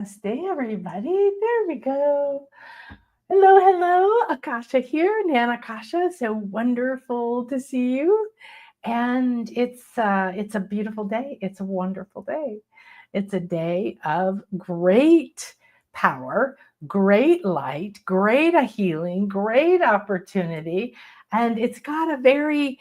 Namaste, everybody. There we go. Hello, hello. Akasha here, Nan Akasha. So wonderful to see you. And it's a beautiful day. It's a wonderful day. It's a day of great power, great light, great healing, great opportunity. And it's got a very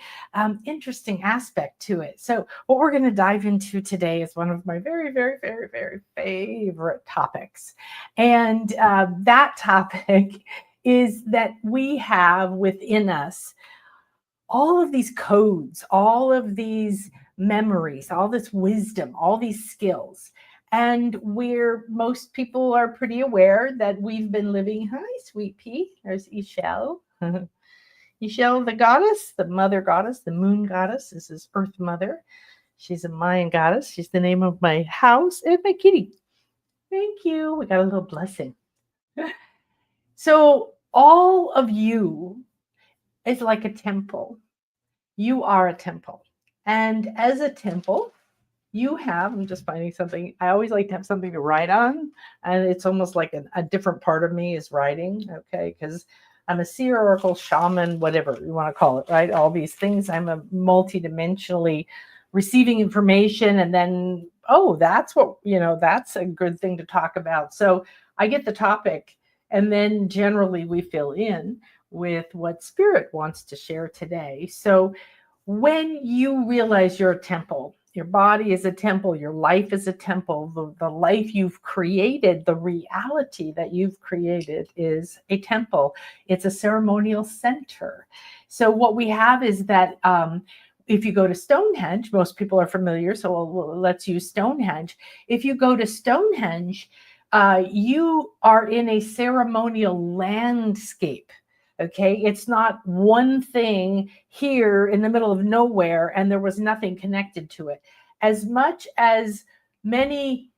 interesting aspect to it. So, what we're going to dive into today is one of my very, very, very, very favorite topics. And that topic is that we have within us all of these codes, all of these memories, all this wisdom, all these skills. And most people are pretty aware that we've been living. Hi, sweet pea. There's Ishel. Ishel, the goddess, the mother goddess, the moon goddess. This is Earth Mother. She's a Mayan goddess. She's the name of my house and my kitty. Thank you. We got a little blessing. So, all of you is like a temple. You are a temple. And as a temple, I'm just finding something. I always like to have something to write on. And it's almost like a different part of me is writing, okay? Because I'm a seer, oracle, shaman, whatever you want to call it, right? All these things. I'm a multidimensionally receiving information. And then, that's that's a good thing to talk about. So I get the topic. And then generally we fill in with what spirit wants to share today. So when you realize you're a temple, your body is a temple, your life is a temple, the life you've created, the reality that you've created is a temple. It's a ceremonial center. So what we have is that if you go to Stonehenge, most people are familiar, so let's use Stonehenge. If you go to Stonehenge, you are in a ceremonial landscape. Okay, it's not one thing here in the middle of nowhere and there was nothing connected to it. As much as many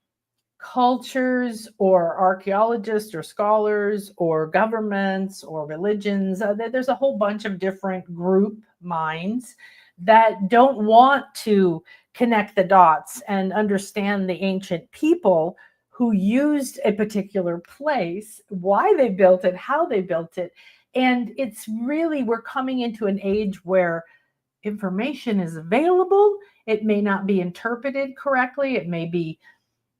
cultures or archaeologists or scholars or governments or religions, there's a whole bunch of different group minds that don't want to connect the dots and understand the ancient people who used a particular place, why they built it, how they built it. And it's really, we're coming into an age where information is available. It may not be interpreted correctly. It may be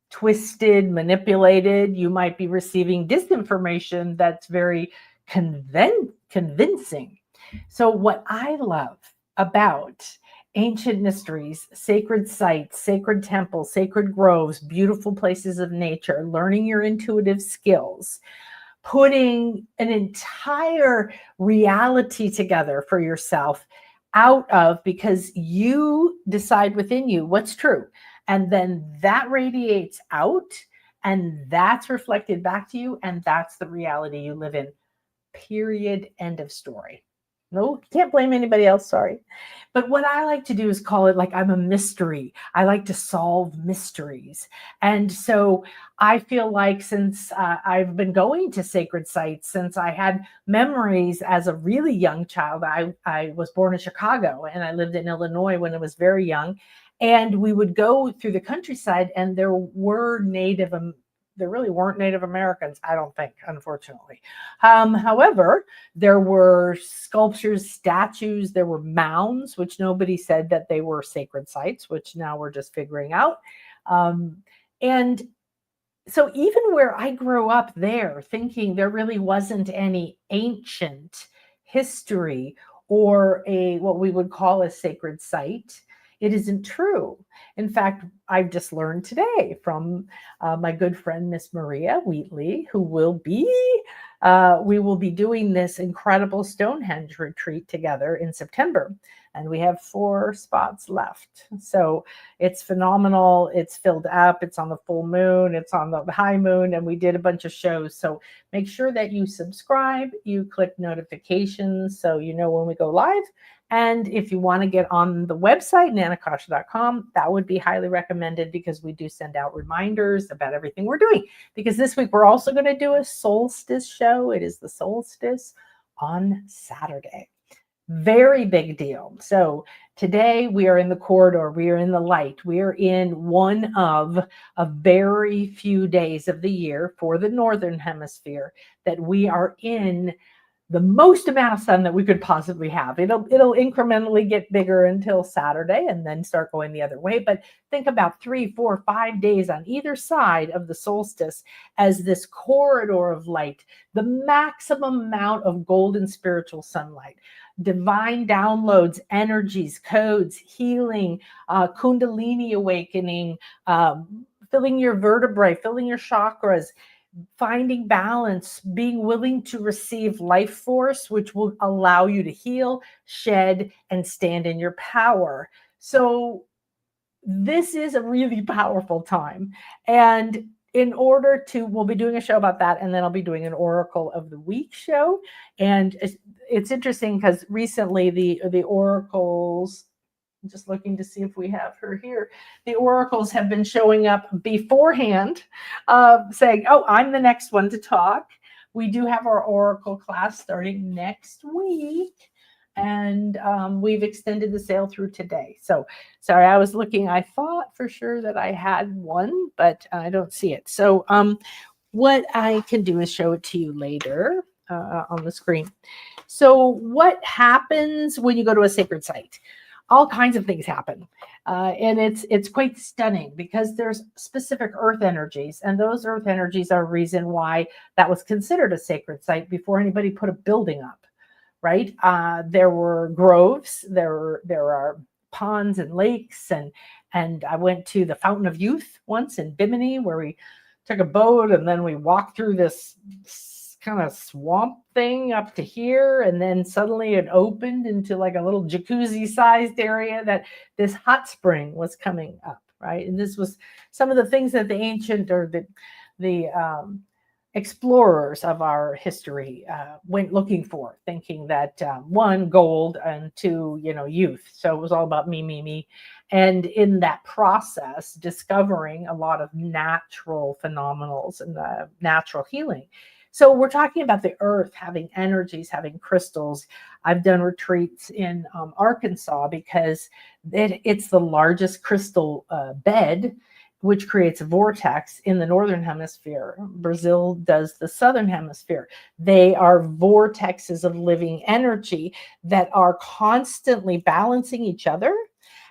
twisted, manipulated. You might be receiving disinformation that's very convincing. So, what I love about ancient mysteries, sacred sites, sacred temples, sacred groves, beautiful places of nature, learning your intuitive skills, putting an entire reality together for yourself out of, because you decide within you what's true. And then that radiates out and that's reflected back to you. And that's the reality you live in. Period. End of story. No, can't blame anybody else. Sorry. But what I like to do is call it like I'm a mystery. I like to solve mysteries. And so I feel like since I've been going to sacred sites, since I had memories as a really young child, I was born in Chicago and I lived in Illinois when I was very young. And we would go through the countryside and there really weren't Native Americans, I don't think, unfortunately. However, there were sculptures, statues, there were mounds, which nobody said that they were sacred sites, which now we're just figuring out. And so even where I grew up there, thinking there really wasn't any ancient history or what we would call a sacred site, it isn't true. In fact, I've just learned today from my good friend, Miss Maria Wheatley, we will be doing this incredible Stonehenge retreat together in September. And we have 4 spots left. So it's phenomenal. It's filled up. It's on the full moon. It's on the high moon. And we did a bunch of shows. So make sure that you subscribe, you click notifications so you know when we go live. And if you want to get on the website, nanakasha.com, that would be highly recommended because we do send out reminders about everything we're doing. Because this week we're also going to do a solstice show. It is the solstice on Saturday. Very big deal. So today we are in the corridor, we are in the light, we are in one of a very few days of the year for the Northern Hemisphere that we are in the most amount of sun that we could possibly have. It'll incrementally get bigger until Saturday and then start going the other way. But think about 3, 4, 5 days on either side of the solstice as this corridor of light, the maximum amount of golden spiritual sunlight, divine downloads, energies, codes, healing, kundalini awakening, filling your vertebrae, filling your chakras, finding balance, being willing to receive life force, which will allow you to heal, shed, and stand in your power. So this is a really powerful time. And in order to, we'll be doing a show about that, and then I'll be doing an Oracle of the Week show. And it's interesting because recently the oracles, I'm just looking to see if we have her here. The oracles have been showing up beforehand, saying, oh, I'm the next one to talk. We do have our oracle class starting next week. And we've extended the sale through today. So sorry, I was looking. I thought for sure that I had one, but I don't see it. So what I can do is show it to you later on the screen. So what happens when you go to a sacred site? All kinds of things happen. And it's quite stunning because there's specific earth energies, and those earth energies are a reason why that was considered a sacred site before anybody put a building up, right? There were groves, there are ponds and lakes, and I went to the Fountain of Youth once in Bimini where we took a boat and then we walked through this kind of swamp thing up to here, and then suddenly it opened into like a little jacuzzi sized area that this hot spring was coming up, right? And this was some of the things that the ancient or the explorers of our history went looking for, thinking that one, gold, and two, youth. So it was all about me. And in that process, discovering a lot of natural phenomenals and natural healing. So we're talking about the earth having energies, having crystals. I've done retreats in Arkansas because it's the largest crystal bed, which creates a vortex in the Northern Hemisphere. Brazil does the Southern Hemisphere. They are vortexes of living energy that are constantly balancing each other.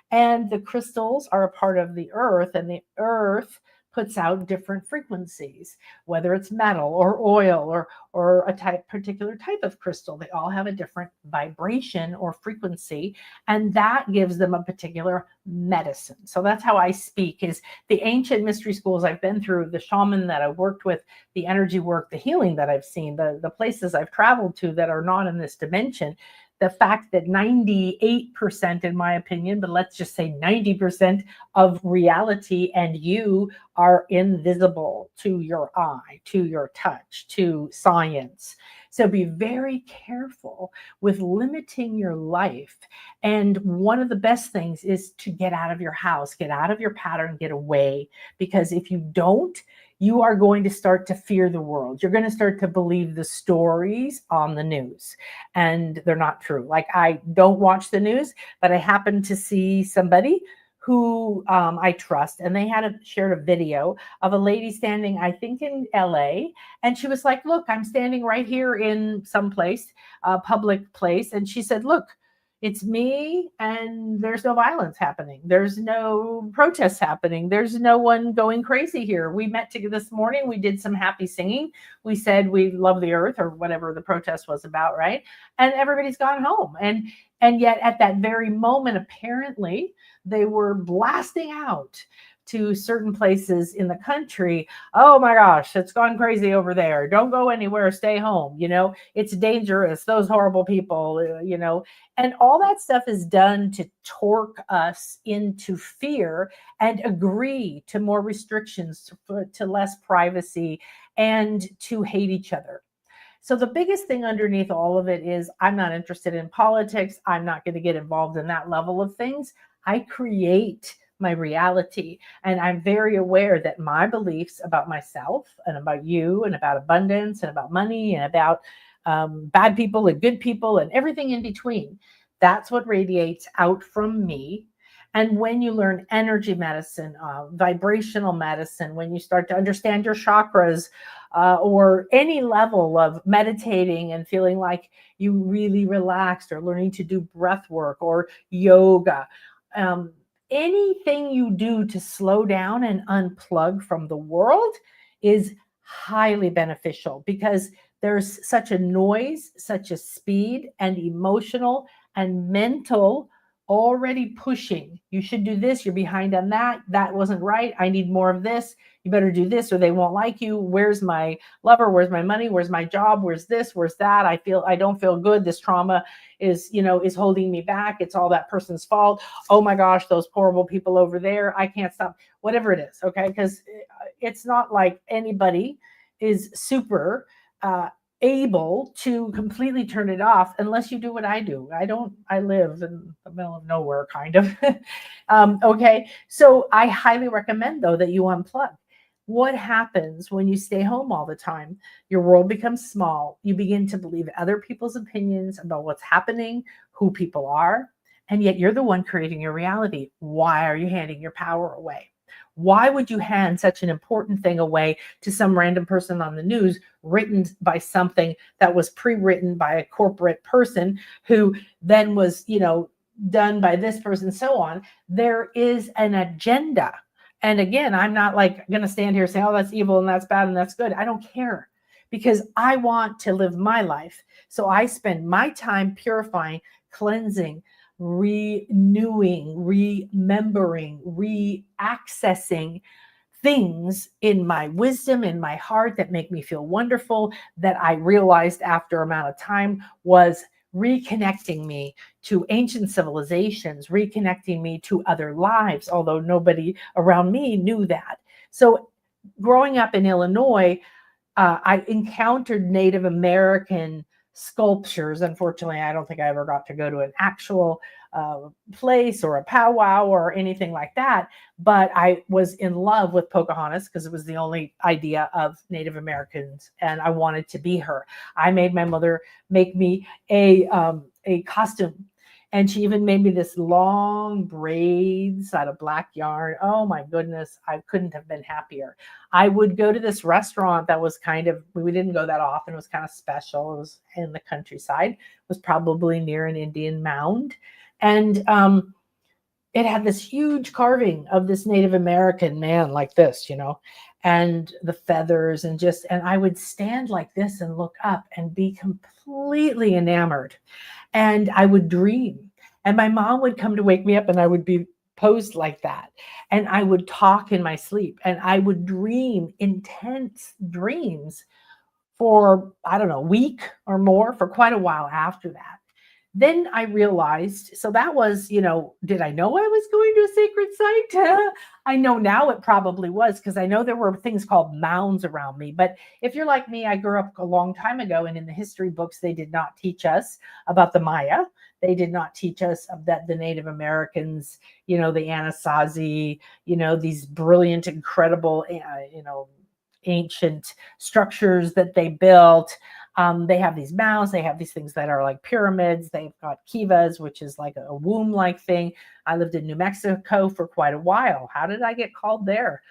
And the crystals are a part of the earth, and the earth puts out different frequencies, whether it's metal or oil or a particular type of crystal. They all have a different vibration or frequency, and that gives them a particular medicine. So that's how I speak, is the ancient mystery schools I've been through, the shaman that I've worked with, the energy work, the healing that I've seen, the places I've traveled to that are not in this dimension. The fact that 98%, in my opinion, but let's just say 90% of reality and you are invisible to your eye, to your touch, to science. So be very careful with limiting your life. And one of the best things is to get out of your house, get out of your pattern, get away. Because if you don't, you are going to start to fear the world. You're going to start to believe the stories on the news, and they're not true. Like, I don't watch the news, but I happened to see somebody who I trust, and they had shared a video of a lady standing, I think in LA, and she was like, look, I'm standing right here in some place, a public place, and she said, look, it's me, and there's no violence happening. There's no protests happening. There's no one going crazy here. We met this morning. We did some happy singing. We said we love the earth, or whatever the protest was about, right? And everybody's gone home. And yet at that very moment, apparently, they were blasting out to certain places in the country. Oh my gosh, it's gone crazy over there. Don't go anywhere, stay home. It's dangerous. Those horrible people, and all that stuff is done to torque us into fear and agree to more restrictions, to less privacy, and to hate each other. So the biggest thing underneath all of it is, I'm not interested in politics. I'm not going to get involved in that level of things. I create my reality. And I'm very aware that my beliefs about myself and about you and about abundance and about money and about bad people and good people and everything in between That's what radiates out from me. And when you learn energy medicine, vibrational medicine, when you start to understand your chakras, or any level of meditating and feeling like you really relaxed, or learning to do breath work or yoga, um, anything you do to slow down and unplug from the world is highly beneficial, because there's such a noise, such a speed, and emotional and mental already pushing. You should do this. You're behind on that. That wasn't right. I need more of this. You better do this or they won't like you. Where's my lover? Where's my money? Where's my job? Where's this? Where's that? I don't feel good. This trauma is holding me back. It's all that person's fault. Oh my gosh, those horrible people over there. I can't stop. Whatever it is. Okay. Because it's not like anybody is super able to completely turn it off unless you do what I do. I live in the middle of nowhere, kind of. Okay. So I highly recommend, though, that you unplug. What happens when you stay home all the time? Your world becomes small. You begin to believe other people's opinions about what's happening, who people are, and yet you're the one creating your reality. Why are you handing your power away? Why would you hand such an important thing away to some random person on the news, written by something that was pre-written by a corporate person who then was, done by this person, so on? There is an agenda. And again, I'm not like going to stand here saying, oh, that's evil and that's bad and that's good. I don't care, because I want to live my life. So I spend my time purifying, cleansing, renewing, remembering, re-accessing things in my wisdom, in my heart, that make me feel wonderful, that I realized after amount of time was reconnecting me to ancient civilizations, reconnecting me to other lives, although nobody around me knew that. So growing up in Illinois, I encountered Native American sculptures. Unfortunately, I don't think I ever got to go to an actual place or a powwow or anything like that. But I was in love with Pocahontas, because it was the only idea of Native Americans, and I wanted to be her. I made my mother make me a costume. And she even made me this long braids out of black yarn. Oh my goodness, I couldn't have been happier. I would go to this restaurant that was we didn't go that often. It was kind of special. It was in the countryside. It was probably near an Indian mound. And it had this huge carving of this Native American man like this, and the feathers, and I would stand like this and look up and be completely enamored. And I would dream. And my mom would come to wake me up, and I would be posed like that. And I would talk in my sleep, and I would dream intense dreams for, I don't know, a week or more, for quite a while after that. Then I realized, so that was, did I know I was going to a sacred site? I know now it probably was, because I know there were things called mounds around me. But if you're like me, I grew up a long time ago, and in the history books, they did not teach us about the Maya. They did not teach us that the Native Americans, the Anasazi, these brilliant, incredible, ancient structures that they built. They have these mounds. They have these things that are like pyramids. They've got kivas, which is like a womb-like thing. I lived in New Mexico for quite a while. How did I get called there?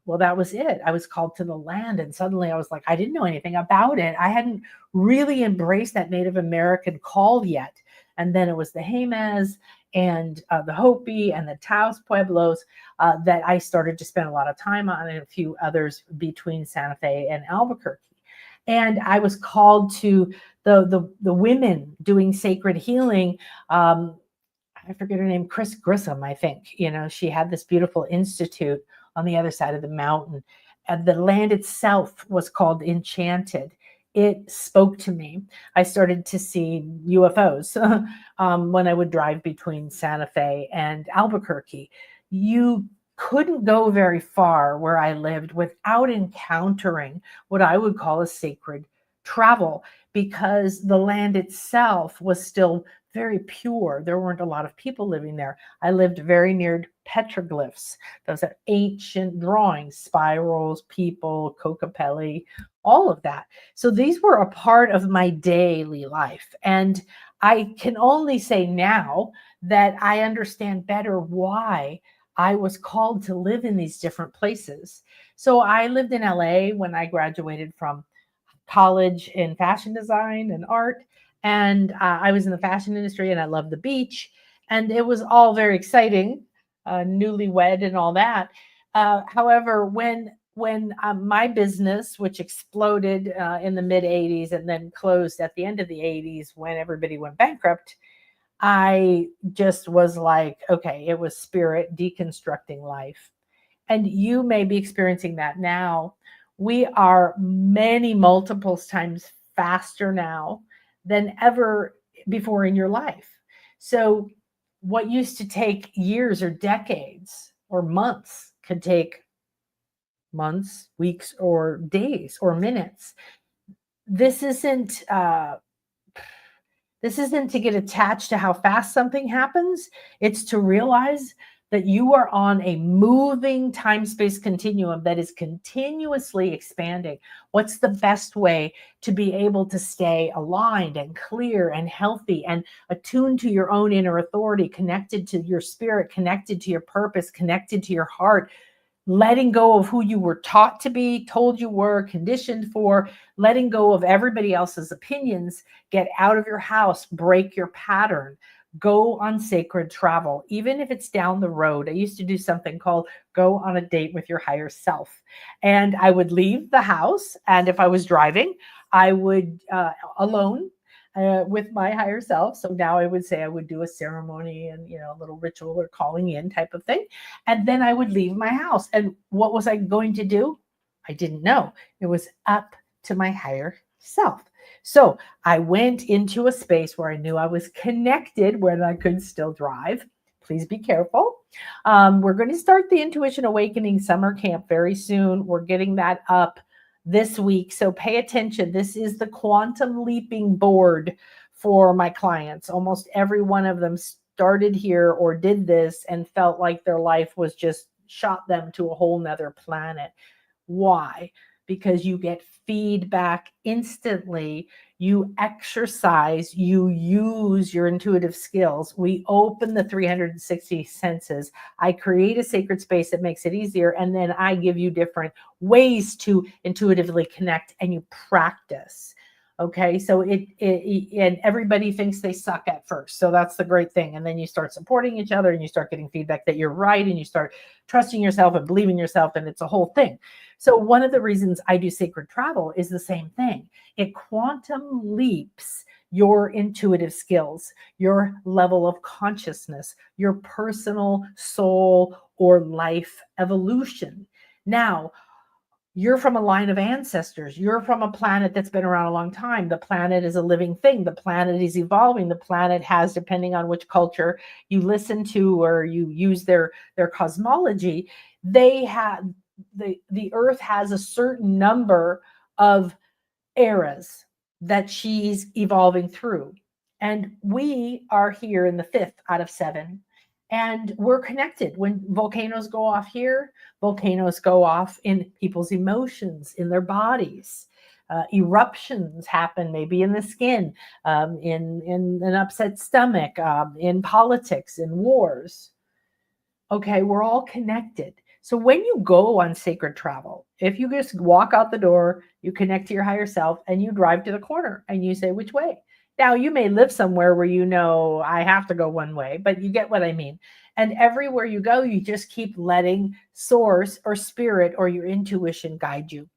Well, that was it. I was called to the land, and suddenly I was like, I didn't know anything about it. I hadn't really embraced that Native American call yet. And then it was the Jemez and the Hopi and the Taos Pueblos that I started to spend a lot of time on, and a few others between Santa Fe and Albuquerque. And I was called to the women doing sacred healing. I forget her name, Chris Grissom, I think. She had this beautiful institute on the other side of the mountain. And the land itself was called Enchanted. It spoke to me. I started to see UFOs when I would drive between Santa Fe and Albuquerque. You couldn't go very far where I lived without encountering what I would call a sacred travel, because the land itself was still very pure. There weren't a lot of people living there. I lived very near petroglyphs. Those are ancient drawings, spirals, people, Kokopelli, all of that. So these were a part of my daily life. And I can only say now that I understand better why I was called to live in these different places. So I lived in LA when I graduated from college in fashion design and art. And I was in the fashion industry and I loved the beach. And it was all very exciting, newlywed and all that. However, when my business, which exploded in the mid 80s and then closed at the end of the 80s when everybody went bankrupt, I just was like, okay, it was spirit deconstructing life. And you may be experiencing that now. We are many multiples times faster now than ever before in your life. So, what used to take years or decades or months could take months, weeks, or days or minutes. This isn't this isn't to get attached to how fast something happens. It's to realize that you are on a moving time space continuum that is continuously expanding. What's the best way to be able to stay aligned and clear and healthy and attuned to your own inner authority, connected to your spirit, connected to your purpose, connected to your heart? Letting go of who you were taught to be, told you were, conditioned for, letting go of everybody else's opinions, get out of your house, break your pattern, go on sacred travel, even if it's down the road. I used to do something called go on a date with your higher self. And I would leave the house. And if I was driving, I would alone with my higher self. So now I would say I would do a ceremony and, a little ritual or calling in type of thing. And then I would leave my house. And what was I going to do? I didn't know. It was up to my higher self. So I went into a space where I knew I was connected when I could still drive. Please be careful. We're going to start the Intuition Awakening Summer Camp very soon. We're getting that up this week. So pay attention. This is the quantum leaping board for my clients. Almost every one of them started here or did this and felt like their life was just shot them to a whole nother planet. Why? Because you get feedback instantly. You exercise, you use your intuitive skills. We open the 360 senses. I create a sacred space that makes it easier. And then I give you different ways to intuitively connect and you practice. Okay, so and everybody thinks they suck at first. So that's the great thing. And then you start supporting each other and you start getting feedback that you're right and you start trusting yourself and believing yourself, and it's a whole thing. So one of the reasons I do sacred travel is the same thing. It quantum leaps your intuitive skills, your level of consciousness, your personal soul or life evolution. Now, you're from a line of ancestors. You're from a planet that's been around a long time. The planet is a living thing. The planet is evolving. The planet has, depending on which culture you listen to or you use their cosmology, they have the Earth has a certain number of eras that she's evolving through. And we are here in the 5th out of 7. And we're connected. When volcanoes go off here, volcanoes go off in people's emotions, in their bodies. Eruptions happen maybe in the skin, in an upset stomach, in politics, in wars. Okay, we're all connected. So when you go on sacred travel, if you just walk out the door, you connect to your higher self and you drive to the corner and you say, which way? Now, you may live somewhere where I have to go one way, but you get what I mean. And everywhere you go, you just keep letting source or spirit or your intuition guide you.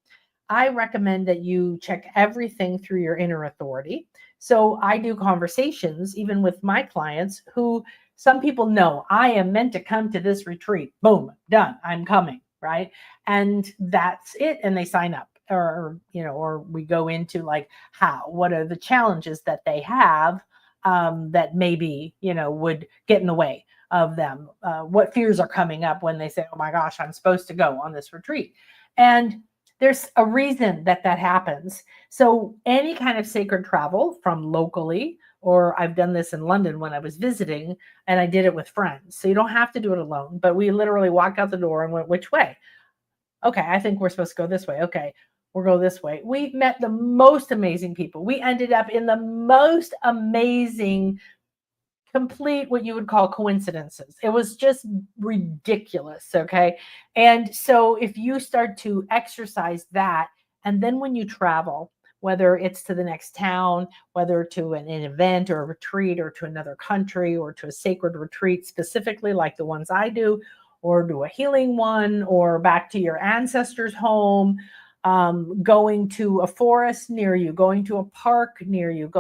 I recommend that you check everything through your inner authority. So I do conversations, even with my clients, who some people know I am meant to come to this retreat. Boom, done. I'm coming, right? And that's it. And they sign up. Or we go into like what are the challenges that they have that maybe, would get in the way of them. What fears are coming up when they say, oh my gosh, I'm supposed to go on this retreat. And there's a reason that happens. So any kind of sacred travel from locally, or I've done this in London when I was visiting and I did it with friends. So you don't have to do it alone, but we literally walked out the door and went, which way? Okay, I think we're supposed to go this way. Okay, We'll go this way. We met the most amazing people. We ended up in the most amazing, complete what you would call coincidences. It was just ridiculous. Okay. And so if you start to exercise that, and then when you travel, whether it's to the next town, whether to an event or a retreat or to another country or to a sacred retreat, specifically like the ones I do, or do a healing one, or back to your ancestors' home, going to a forest near you, going to a park near you,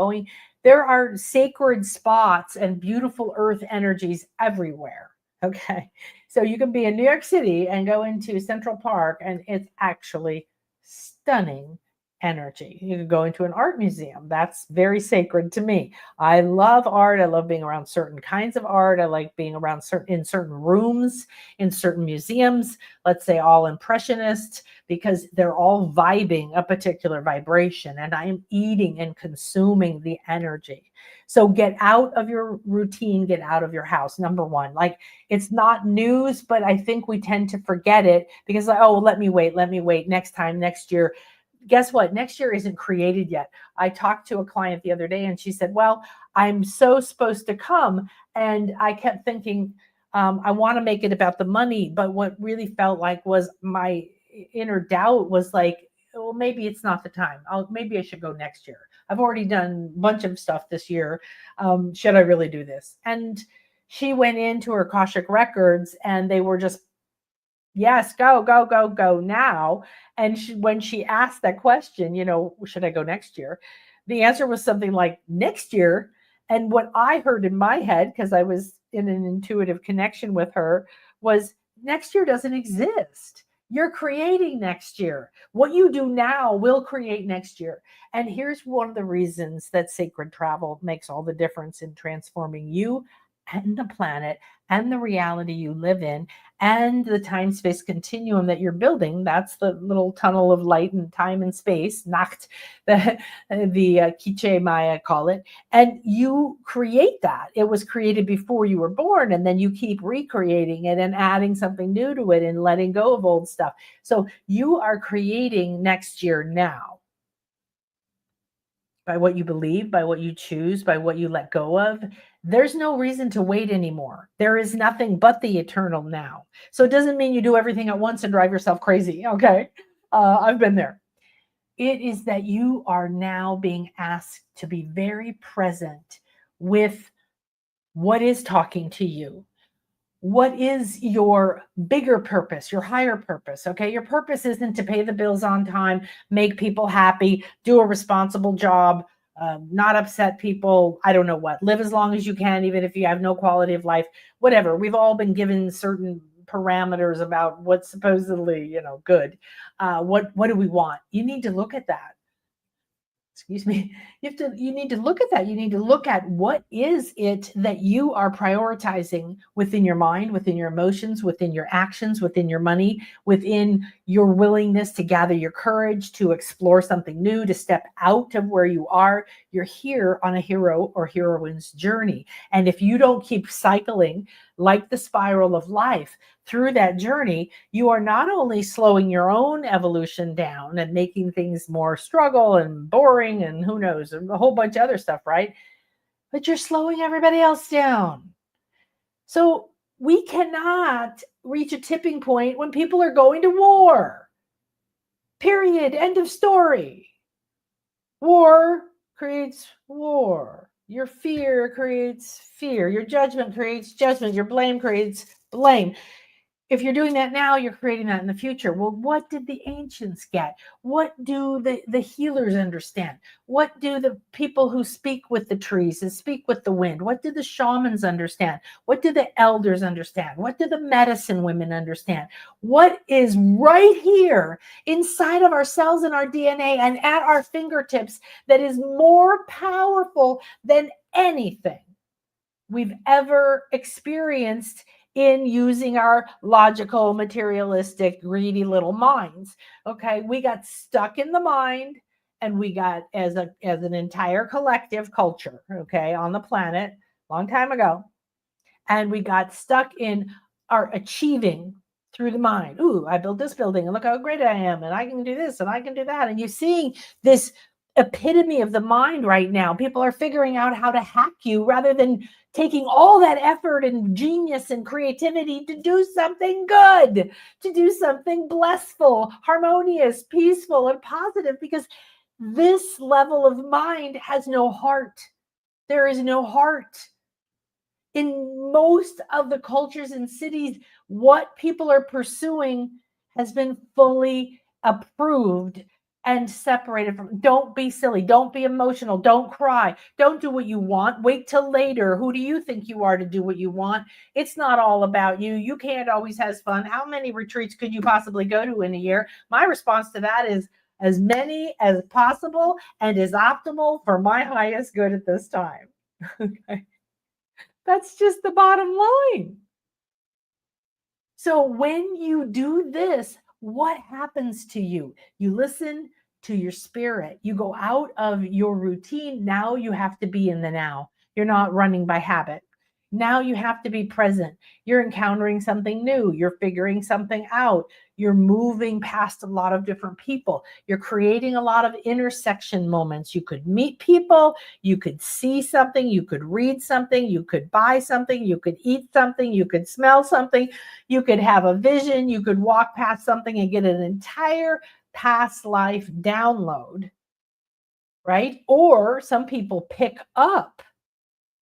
there are sacred spots and beautiful earth energies everywhere. Okay. So you can be in New York City and go into Central Park, and it's actually stunning energy. You can go into an art museum. That's very sacred to me. I love art. I love being around certain kinds of art. I like being around in certain rooms, in certain museums, let's say all impressionists, because they're all vibing a particular vibration, and I am eating and consuming the energy. So get out of your routine, get out of your house. Number one, like, it's not news, but I think we tend to forget it because, like, oh, let me wait next time, next year. Guess what? Next year isn't created yet. I talked to a client the other day and she said, well, I'm so supposed to come. And I kept thinking, I want to make it about the money. But what really felt like was my inner doubt was like, well, maybe it's not the time. Maybe I should go next year. I've already done a bunch of stuff this year. Should I really do this? And she went into her Akashic records and they were just, yes, go now. And when she asked that question, should I go next year? The answer was something like next year. And what I heard in my head, because I was in an intuitive connection with her, was next year doesn't exist. You're creating next year. What you do now will create next year. And here's one of the reasons that sacred travel makes all the difference in transforming you and the planet and the reality you live in and the time-space continuum that you're building. That's the little tunnel of light and time and space, Nacht, the Quiche Maya call it. And you create that. It was created before you were born, and then you keep recreating it and adding something new to it and letting go of old stuff. So you are creating next year now. By what you believe, by what you choose, by what you let go of. There's no reason to wait anymore. There is nothing but the eternal now. So it doesn't mean you do everything at once and drive yourself crazy. Okay. I've been there. It is that you are now being asked to be very present with what is talking to you. What is your bigger purpose, your higher purpose? Okay. Your purpose isn't to pay the bills on time, make people happy, do a responsible job, not upset people. I don't know what, live as long as you can, even if you have no quality of life, whatever. We've all been given certain parameters about what's supposedly, good. What do we want? You need to look at that. Excuse me. You need to look at that. You need to look at what is it that you are prioritizing within your mind, within your emotions, within your actions, within your money, within your willingness to gather your courage, to explore something new, to step out of where you are. You're here on a hero or heroine's journey. And if you don't keep cycling like the spiral of life through that journey, you are not only slowing your own evolution down and making things more struggle and boring and who knows, and a whole bunch of other stuff, right? But you're slowing everybody else down. So we cannot reach a tipping point when people are going to war. Period. End of story. War creates war. Your fear creates fear. Your judgment creates judgment. Your blame creates blame. If you're doing that now, you're creating that in the future. Well, what did the ancients get? What do the healers understand? What do the people who speak with the trees and speak with the wind? What do the shamans understand? What do the elders understand? What do the medicine women understand? What is right here inside of ourselves and our DNA and at our fingertips that is more powerful than anything we've ever experienced in using our logical, materialistic, greedy little minds? Okay, we got stuck in the mind, and we got as an entire collective culture, okay, on the planet, long time ago, and we got stuck in our achieving through the mind. Ooh, I built this building and look how great I am. And I can do this and I can do that. And you're seeing this epitome of the mind right now. People are figuring out how to hack you rather than taking all that effort and genius and creativity to do something good, to do something blissful, harmonious, peaceful, and positive, because this level of mind has no heart. There is no heart. In most of the cultures and cities, what people are pursuing has been fully approved and separated from. Don't be silly. Don't be emotional. Don't cry. Don't do what you want. Wait till later. Who do you think you are to do what you want? It's not all about you. You can't always have fun. How many retreats could you possibly go to in a year? My response to that is as many as possible and as optimal for my highest good at this time. Okay. That's just the bottom line. So when you do this, what happens to you? You listen to your spirit. You go out of your routine. Now you have to be in the now. You're not running by habit. Now you have to be present. You're encountering something new. You're figuring something out. You're moving past a lot of different people. You're creating a lot of intersection moments. You could meet people. You could see something. You could read something. You could buy something. You could eat something. You could smell something. You could have a vision. You could walk past something and get an entire past life download, right? Or some people pick up.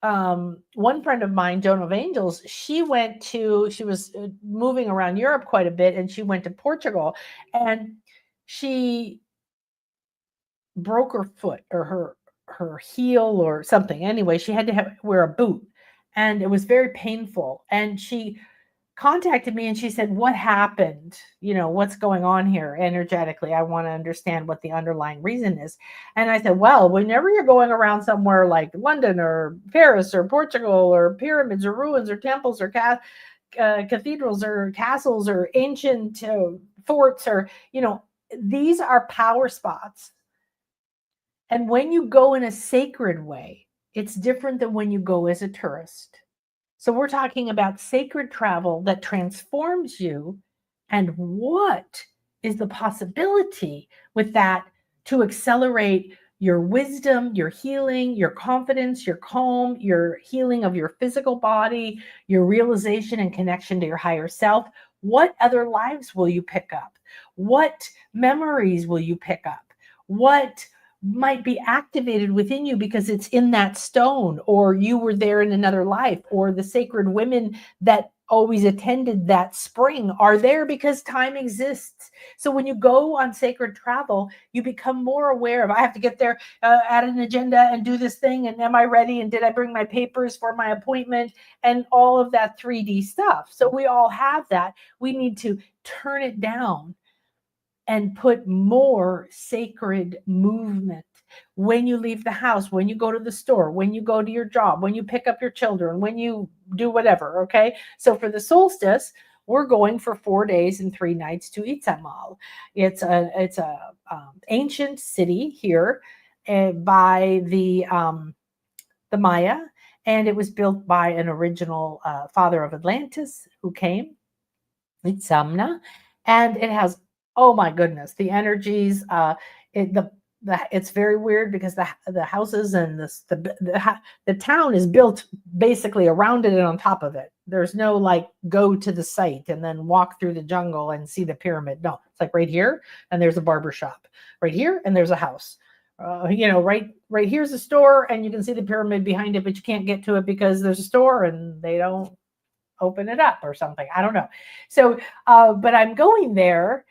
One friend of mine, Joan of Angels, she was moving around Europe quite a bit, and she went to Portugal, and she broke her foot or her heel or something. Anyway, she had to wear a boot, and it was very painful. And she contacted me and she said, what happened? What's going on here energetically? I want to understand what the underlying reason is. And I said, well, whenever you're going around somewhere like London or Paris or Portugal or pyramids or ruins or temples or cathedrals or castles or ancient forts, or, these are power spots. And when you go in a sacred way, it's different than when you go as a tourist. So we're talking about sacred travel that transforms you, and what is the possibility with that to accelerate your wisdom, your healing, your confidence, your calm, your healing of your physical body, your realization and connection to your higher self. What other lives will you pick up? What memories will you pick up? What might be activated within you because it's in that stone, or you were there in another life, or the sacred women that always attended that spring are there because time exists. So when you go on sacred travel, you become more aware of, I have to get there, add an agenda and do this thing, and am I ready, and did I bring my papers for my appointment, and all of that 3D stuff. So we all have that. We need to turn it down and put more sacred movement when you leave the house, when you go to the store, when you go to your job, when you pick up your children, when you do whatever. Okay. So for the solstice, we're going for 4 days and 3 nights to Izamal. It's a ancient city here by the Maya, and it was built by an original father of Atlantis who came, Itzamna, and it has, oh my goodness, the energies. It's very weird because the houses and the town is built basically around it and on top of it. There's no like go to the site and then walk through the jungle and see the pyramid. No, it's like right here and there's a barber shop, right here and there's a house. Right here's a store and you can see the pyramid behind it, but you can't get to it because there's a store and they don't open it up or something. I don't know. So, but I'm going there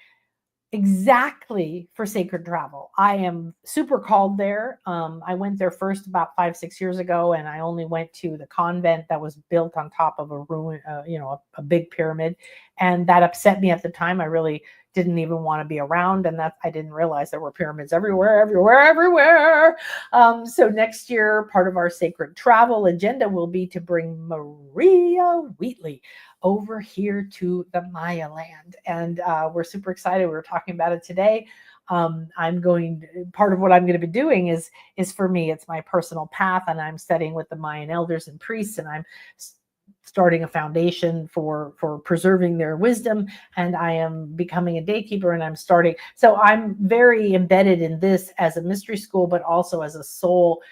exactly for sacred travel. I am super called there. I went there first about 5-6 years ago, and I only went to the convent that was built on top of a ruin, a big pyramid. And that upset me at the time. I really didn't even want to be around. And I didn't realize there were pyramids everywhere. So next year, part of our sacred travel agenda will be to bring Maria Wheatley over here to the Maya land. And we're super excited. We were talking about it today. Part of what I'm going to be doing is for me, it's my personal path, and I'm studying with the Mayan elders and priests, and I'm starting a foundation for preserving their wisdom, and I am becoming a daykeeper, and I'm starting. So I'm very embedded in this as a mystery school, but also as a soul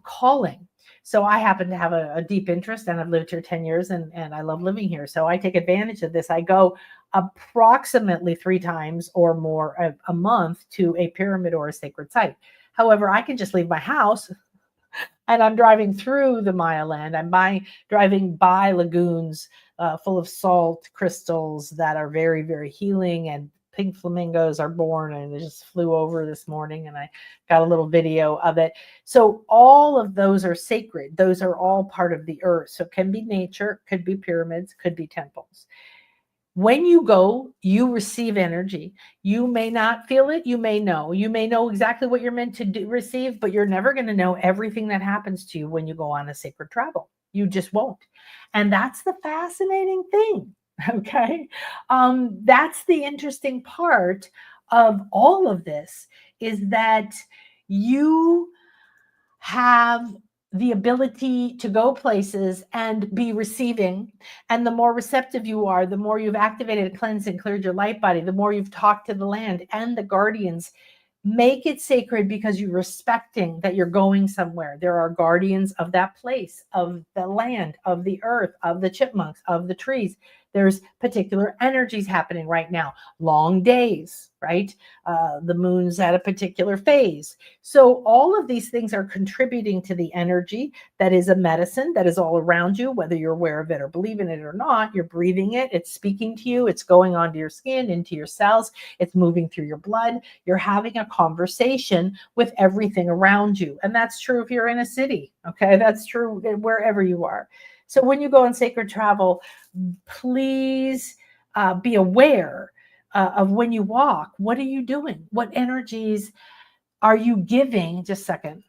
calling. So I happen to have a deep interest, and I've lived here 10 years, and I love living here. So I take advantage of this. I go approximately 3 times or more a month to a pyramid or a sacred site. However, I can just leave my house and I'm driving through the Maya land. I'm driving by lagoons full of salt crystals that are very, very healing, and pink flamingos are born, and they just flew over this morning, and I got a little video of it. So all of those are sacred. Those are all part of the earth. So it can be nature, could be pyramids, could be temples. When you go, you receive energy. You may not feel it. You may know exactly what you're meant to receive, but you're never going to know everything that happens to you when you go on a sacred travel. You just won't. And that's the fascinating thing. Okay. That's the interesting part of all of this, is that you have the ability to go places and be receiving. And the more receptive you are, the more you've activated, cleansed, and cleared your light body, the more you've talked to the land and the guardians. Make it sacred because you're respecting that you're going somewhere. There are guardians of that place, of the land, of the earth, of the chipmunks, of the trees. There's particular energies happening right now. Long days, right? The moon's at a particular phase. So all of these things are contributing to the energy that is a medicine that is all around you, whether you're aware of it or believe in it or not. You're breathing it. It's speaking to you. It's going onto your skin, into your cells. It's moving through your blood. You're having a conversation with everything around you. And that's true if you're in a city. Okay. That's true wherever you are. So when you go on sacred travel, please be aware of when you walk. What are you doing? What energies are you giving? Just a second.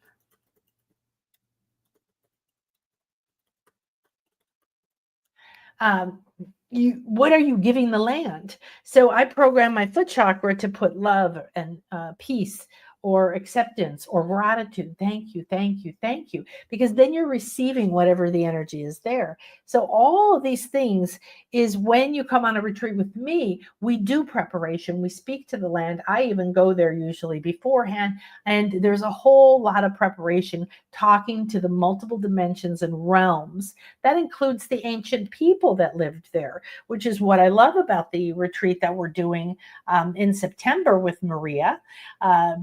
What are you giving the land? So I program my foot chakra to put love and peace or acceptance or gratitude. Thank you, thank you, thank you. Because then you're receiving whatever the energy is there. So all of these things is when you come on a retreat with me, we do preparation. We speak to the land. I even go there usually beforehand. And there's a whole lot of preparation, talking to the multiple dimensions and realms. That includes the ancient people that lived there, which is what I love about the retreat that we're doing in September with Maria,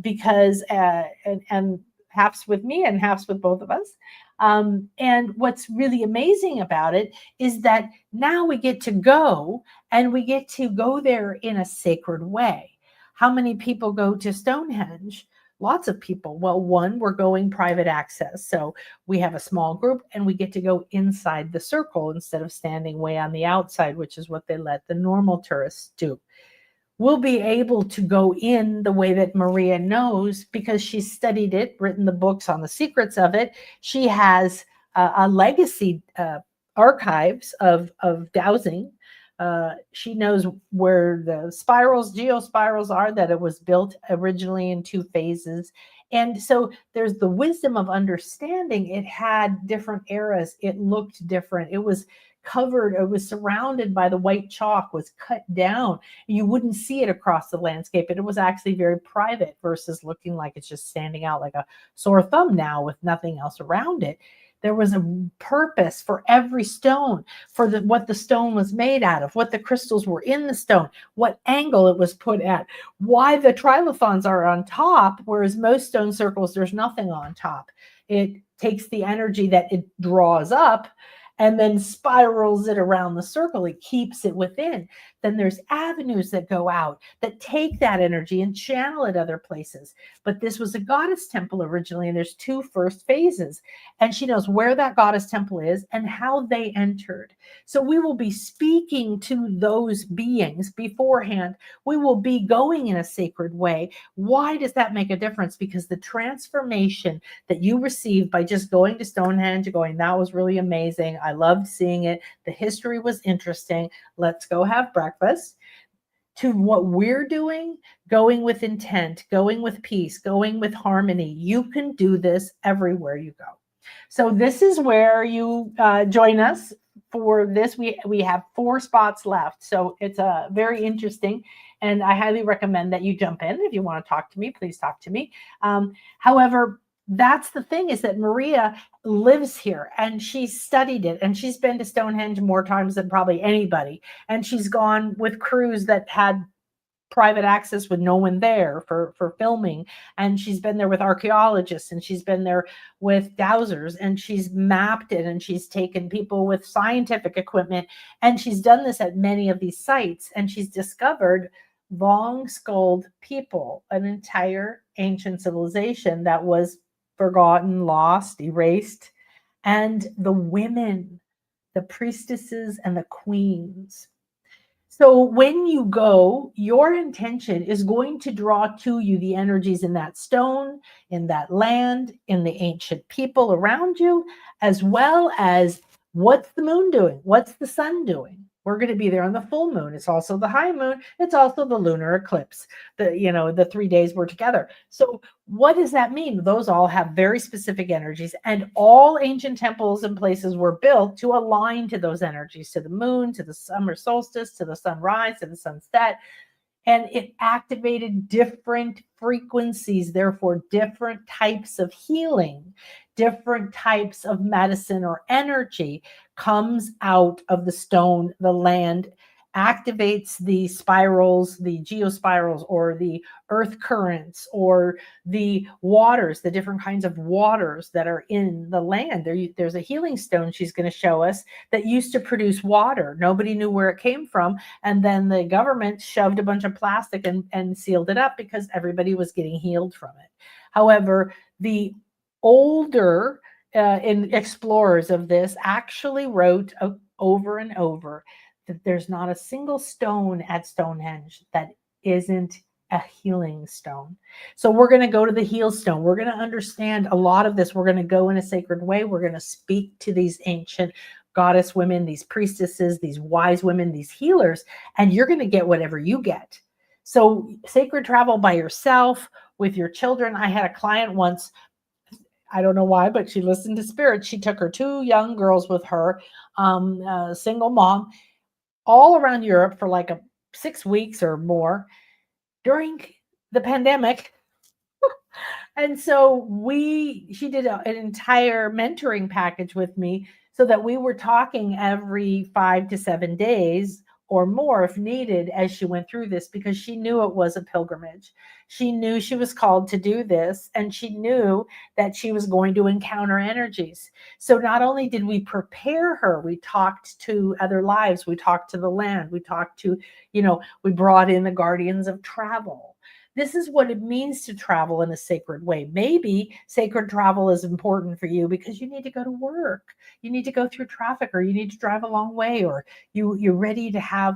because and half's with me and half's with both of us. And what's really amazing about it is that now we get to go, and we get to go there in a sacred way. How many people go to Stonehenge? Lots of people. Well, one, we're going private access. So we have a small group, and we get to go inside the circle instead of standing way on the outside, which is what they let the normal tourists do. We'll be able to go in the way that Maria knows, because she's studied it, written the books on the secrets of it. She has a legacy archives of dowsing. She knows where the geospirals are, that it was built originally in 2 phases. And so there's the wisdom of understanding. It had different eras. It looked different. It was covered, it was surrounded by the white chalk, was cut down. You wouldn't see it across the landscape. And it was actually very private versus looking like it's just standing out like a sore thumb now with nothing else around it. There was a purpose for every stone, for what the stone was made out of, what the crystals were in the stone, what angle it was put at, why the trilithons are on top, whereas most stone circles, there's nothing on top. It takes the energy that it draws up and then spirals it around the circle. It keeps it within. Then there's avenues that go out that take that energy and channel it other places. But this was a goddess temple originally, and there's 2 first phases. And she knows where that goddess temple is and how they entered. So we will be speaking to those beings beforehand. We will be going in a sacred way. Why does that make a difference? Because the transformation that you receive by just going to Stonehenge, going, that was really amazing. I loved seeing it. The history was interesting. Let's go have breakfast. To what we're doing, going with intent, going with peace, going with harmony. You can do this everywhere you go. So this is where you join us for this. We have 4 spots left, so it's very interesting, and I highly recommend that you jump in. If you want to talk to me, please talk to me. However, that's the thing, is that Maria lives here and she's studied it, and she's been to Stonehenge more times than probably anybody, and she's gone with crews that had private access with no one there for filming, and she's been there with archaeologists, and she's been there with dowsers, and she's mapped it, and she's taken people with scientific equipment, and she's done this at many of these sites, and she's discovered long-skulled people, an entire ancient civilization that was forgotten, lost, erased. And the women, the priestesses and the queens. So when you go, your intention is going to draw to you the energies in that stone, in that land, in the ancient people around you, as well as what's the moon doing? What's the sun doing? We're going to be there on the full moon. It's also the high moon. It's also the lunar eclipse. The 3 days we're together. So what does that mean? Those all have very specific energies, and all ancient temples and places were built to align to those energies, to the moon, to the summer solstice, to the sunrise, to the sunset. And it activated different frequencies, therefore different types of healing, different types of medicine or energy comes out of the stone. The land activates the spirals, the geospirals, or the earth currents, or the waters, the different kinds of waters that are in the land. There's a healing stone she's going to show us that used to produce water. Nobody knew where it came from. And then the government shoved a bunch of plastic and sealed it up because everybody was getting healed from it. However, the older explorers of this actually wrote over and over that there's not a single stone at Stonehenge that isn't a healing stone. So we're going to go to the heal stone. We're going to understand a lot of this. We're going to go in a sacred way. We're going to speak to these ancient goddess women, these priestesses, these wise women, these healers, and you're going to get whatever you get. So sacred travel by yourself, with your children. I had a client once, I don't know why, but she listened to spirit. She took her 2 young girls with her, a single mom, all around Europe for like 6 weeks or more during the pandemic. And so she did an entire mentoring package with me, so that we were talking every 5 to 7 days or more if needed as she went through this, because she knew it was a pilgrimage. She knew she was called to do this, and she knew that she was going to encounter energies. So not only did we prepare her, we talked to other lives, we talked to the land, we talked to, we brought in the guardians of travel. This is what it means to travel in a sacred way. Maybe sacred travel is important for you because you need to go to work, you need to go through traffic, or you need to drive a long way, or you're ready to have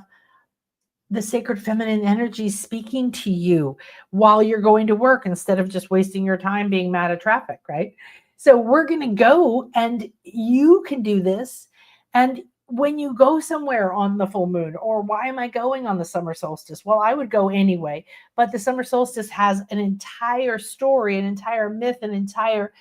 the sacred feminine energy speaking to you while you're going to work, instead of just wasting your time being mad at traffic, right? So we're going to go, and you can do this. And when you go somewhere on the full moon, or why am I going on the summer solstice? Well, I would go anyway, but the summer solstice has an entire story, an entire myth, an entire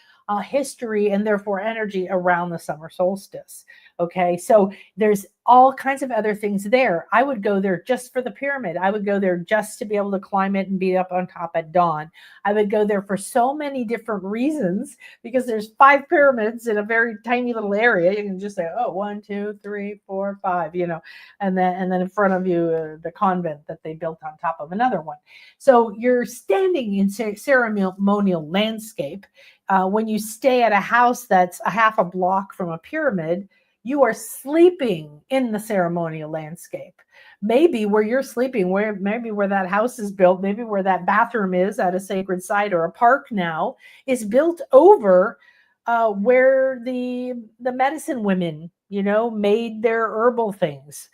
history, and therefore energy around the summer solstice. Okay, so there's all kinds of other things there. I would go there just for the pyramid. I would go there just to be able to climb it and be up on top at dawn. I would go there for so many different reasons, because there's 5 pyramids in a very tiny little area. You can just say, oh, 1, 2, 3, 4, 5, and then in front of you, the convent that they built on top of another one. So you're standing in ceremonial landscape. When you stay at a house that's a half a block from a pyramid, you are sleeping in the ceremonial landscape. Maybe where you're sleeping, maybe where that house is built, maybe where that bathroom is at a sacred site or a park now, is built over where the medicine women, made their herbal things.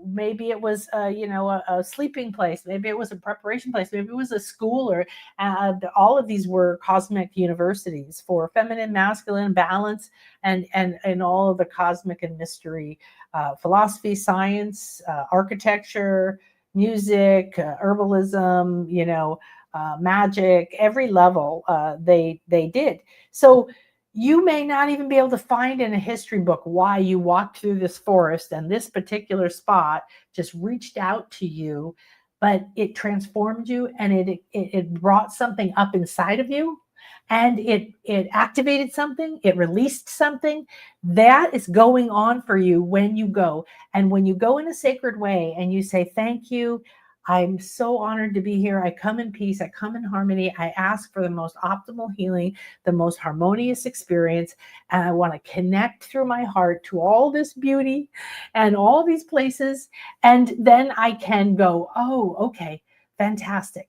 Maybe it was, a sleeping place. Maybe it was a preparation place. Maybe it was a school, or all of these were cosmic universities for feminine, masculine balance, and all of the cosmic and mystery, philosophy, science, architecture, music, herbalism, magic, every level they did. So You may not even be able to find in a history book why you walked through this forest and this particular spot just reached out to you, but it transformed you, and it brought something up inside of you, and it activated something, it released something that is going on for you when you go. And when you go in a sacred way and you say, thank you, I'm so honored to be here. I come in peace. I come in harmony. I ask for the most optimal healing, the most harmonious experience. And I want to connect through my heart to all this beauty and all these places. And then I can go, oh, okay, fantastic.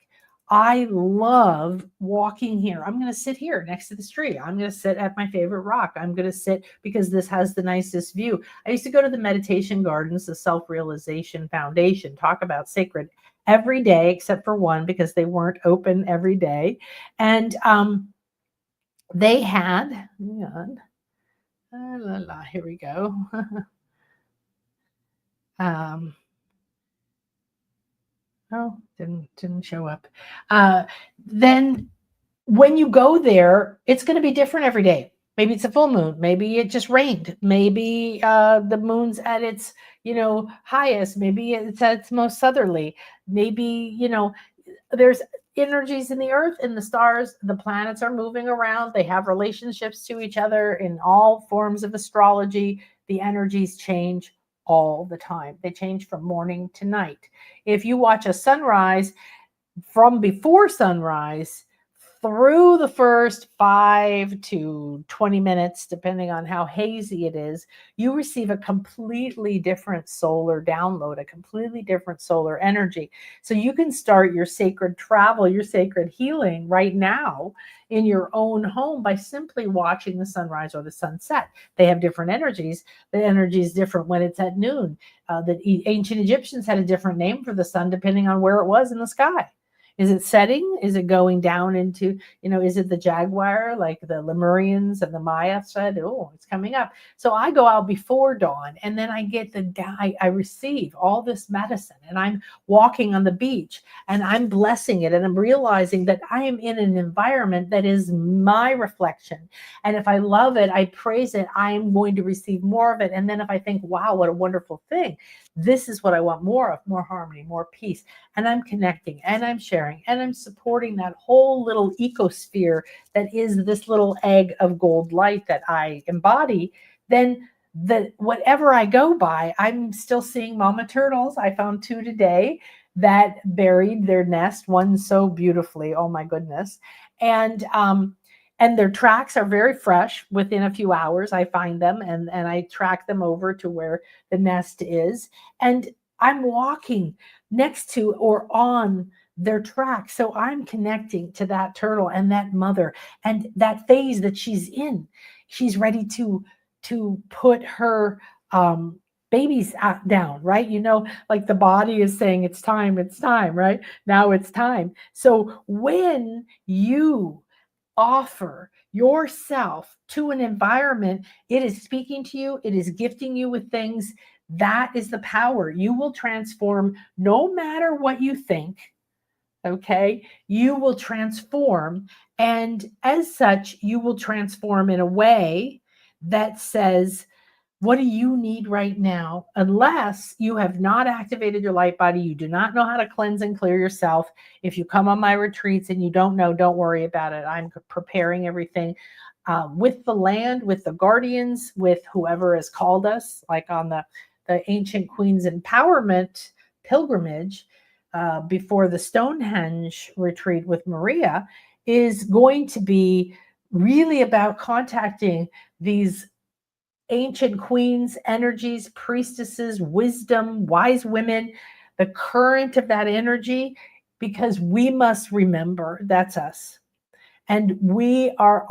I love walking here. I'm going to sit here next to this tree. I'm going to sit at my favorite rock. I'm going to sit because this has the nicest view. I used to go to the meditation gardens, the Self-Realization Foundation, talk about sacred every day except for one because they weren't open every day. And they had, hang on, here we go. Oh, didn't show up. Then when you go there, it's going to be different every day. Maybe it's a full moon. Maybe it just rained. Maybe the moon's at its, highest. Maybe it's at its most southerly. Maybe, there's energies in the earth, in the stars, the planets are moving around. They have relationships to each other in all forms of astrology. The energies change all the time. They change from morning to night. If you watch a sunrise from before sunrise through the first 5 to 20 minutes, depending on how hazy it is, you receive a completely different solar download, a completely different solar energy. So you can start your sacred travel, your sacred healing right now in your own home by simply watching the sunrise or the sunset. They have different energies. The energy is different when it's at noon. The ancient Egyptians had a different name for the sun depending on where it was in the sky. Is it setting? Is it going down into, is it the jaguar like the Lemurians and the Maya said? Oh, it's coming up. So I go out before dawn and then I receive all this medicine and I'm walking on the beach and I'm blessing it and I'm realizing that I am in an environment that is my reflection. And if I love it, I praise it, I am going to receive more of it. And then if I think, wow, what a wonderful thing, this is what I want more of, more harmony, more peace. And I'm connecting and I'm sharing and I'm supporting that whole little ecosphere that is this little egg of gold light that I embody. Then whatever I go by, I'm still seeing mama turtles. I found 2 today that buried their nest, one so beautifully. Oh my goodness. And their tracks are very fresh. Within a few hours, I find them and I track them over to where the nest is. And I'm walking next to or on their track. So I'm connecting to that turtle and that mother and that phase that she's in. She's ready to put her babies down, right? Like the body is saying, it's time, right? Now it's time. So when you offer yourself to an environment, it is speaking to you, it is gifting you with things. That is the power. You will transform no matter what you think. Okay, you will transform, and as such, you will transform in a way that says, what do you need right now? Unless you have not activated your light body, you do not know how to cleanse and clear yourself. If you come on my retreats and you don't know, don't worry about it. I'm preparing everything with the land, with the guardians, with whoever has called us, like on the Ancient Queen's Empowerment pilgrimage before the Stonehenge retreat with Maria is going to be really about contacting these ancient queens, energies, priestesses, wisdom, wise women, the current of that energy, because we must remember that's us. And we are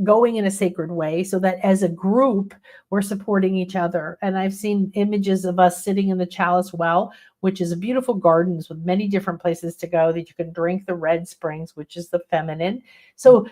going in a sacred way so that as a group, we're supporting each other. And I've seen images of us sitting in the Chalice Well, which is a beautiful gardens with many different places to go that you can drink the red springs, which is the feminine. So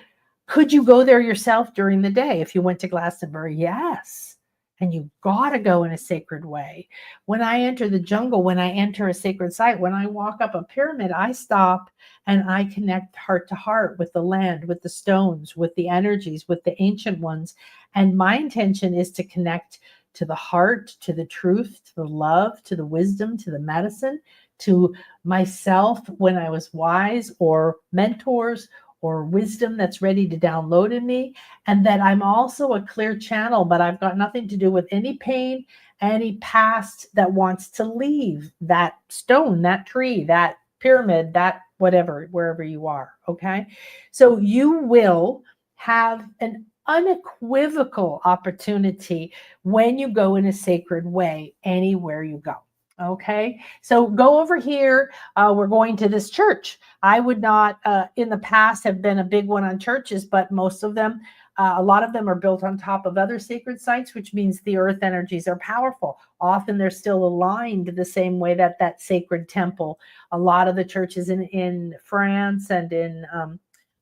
could you go there yourself during the day if you went to Glastonbury? Yes. And you gotta go in a sacred way. When I enter the jungle, when I enter a sacred site, when I walk up a pyramid, I stop and I connect heart to heart with the land, with the stones, with the energies, with the ancient ones. And my intention is to connect to the heart, to the truth, to the love, to the wisdom, to the medicine, to myself when I was wise, or mentors, or wisdom that's ready to download in me. And that I'm also a clear channel, but I've got nothing to do with any pain, any past that wants to leave that stone, that tree, that pyramid, that whatever, wherever you are. Okay. So you will have an unequivocal opportunity when you go in a sacred way anywhere you go. Okay, so go over here. We're going to this church. I would not, in the past, have been a big one on churches, but most of them, a lot of them are built on top of other sacred sites, which means the earth energies are powerful. Often they're still aligned the same way that that sacred temple. A lot of the churches in France and in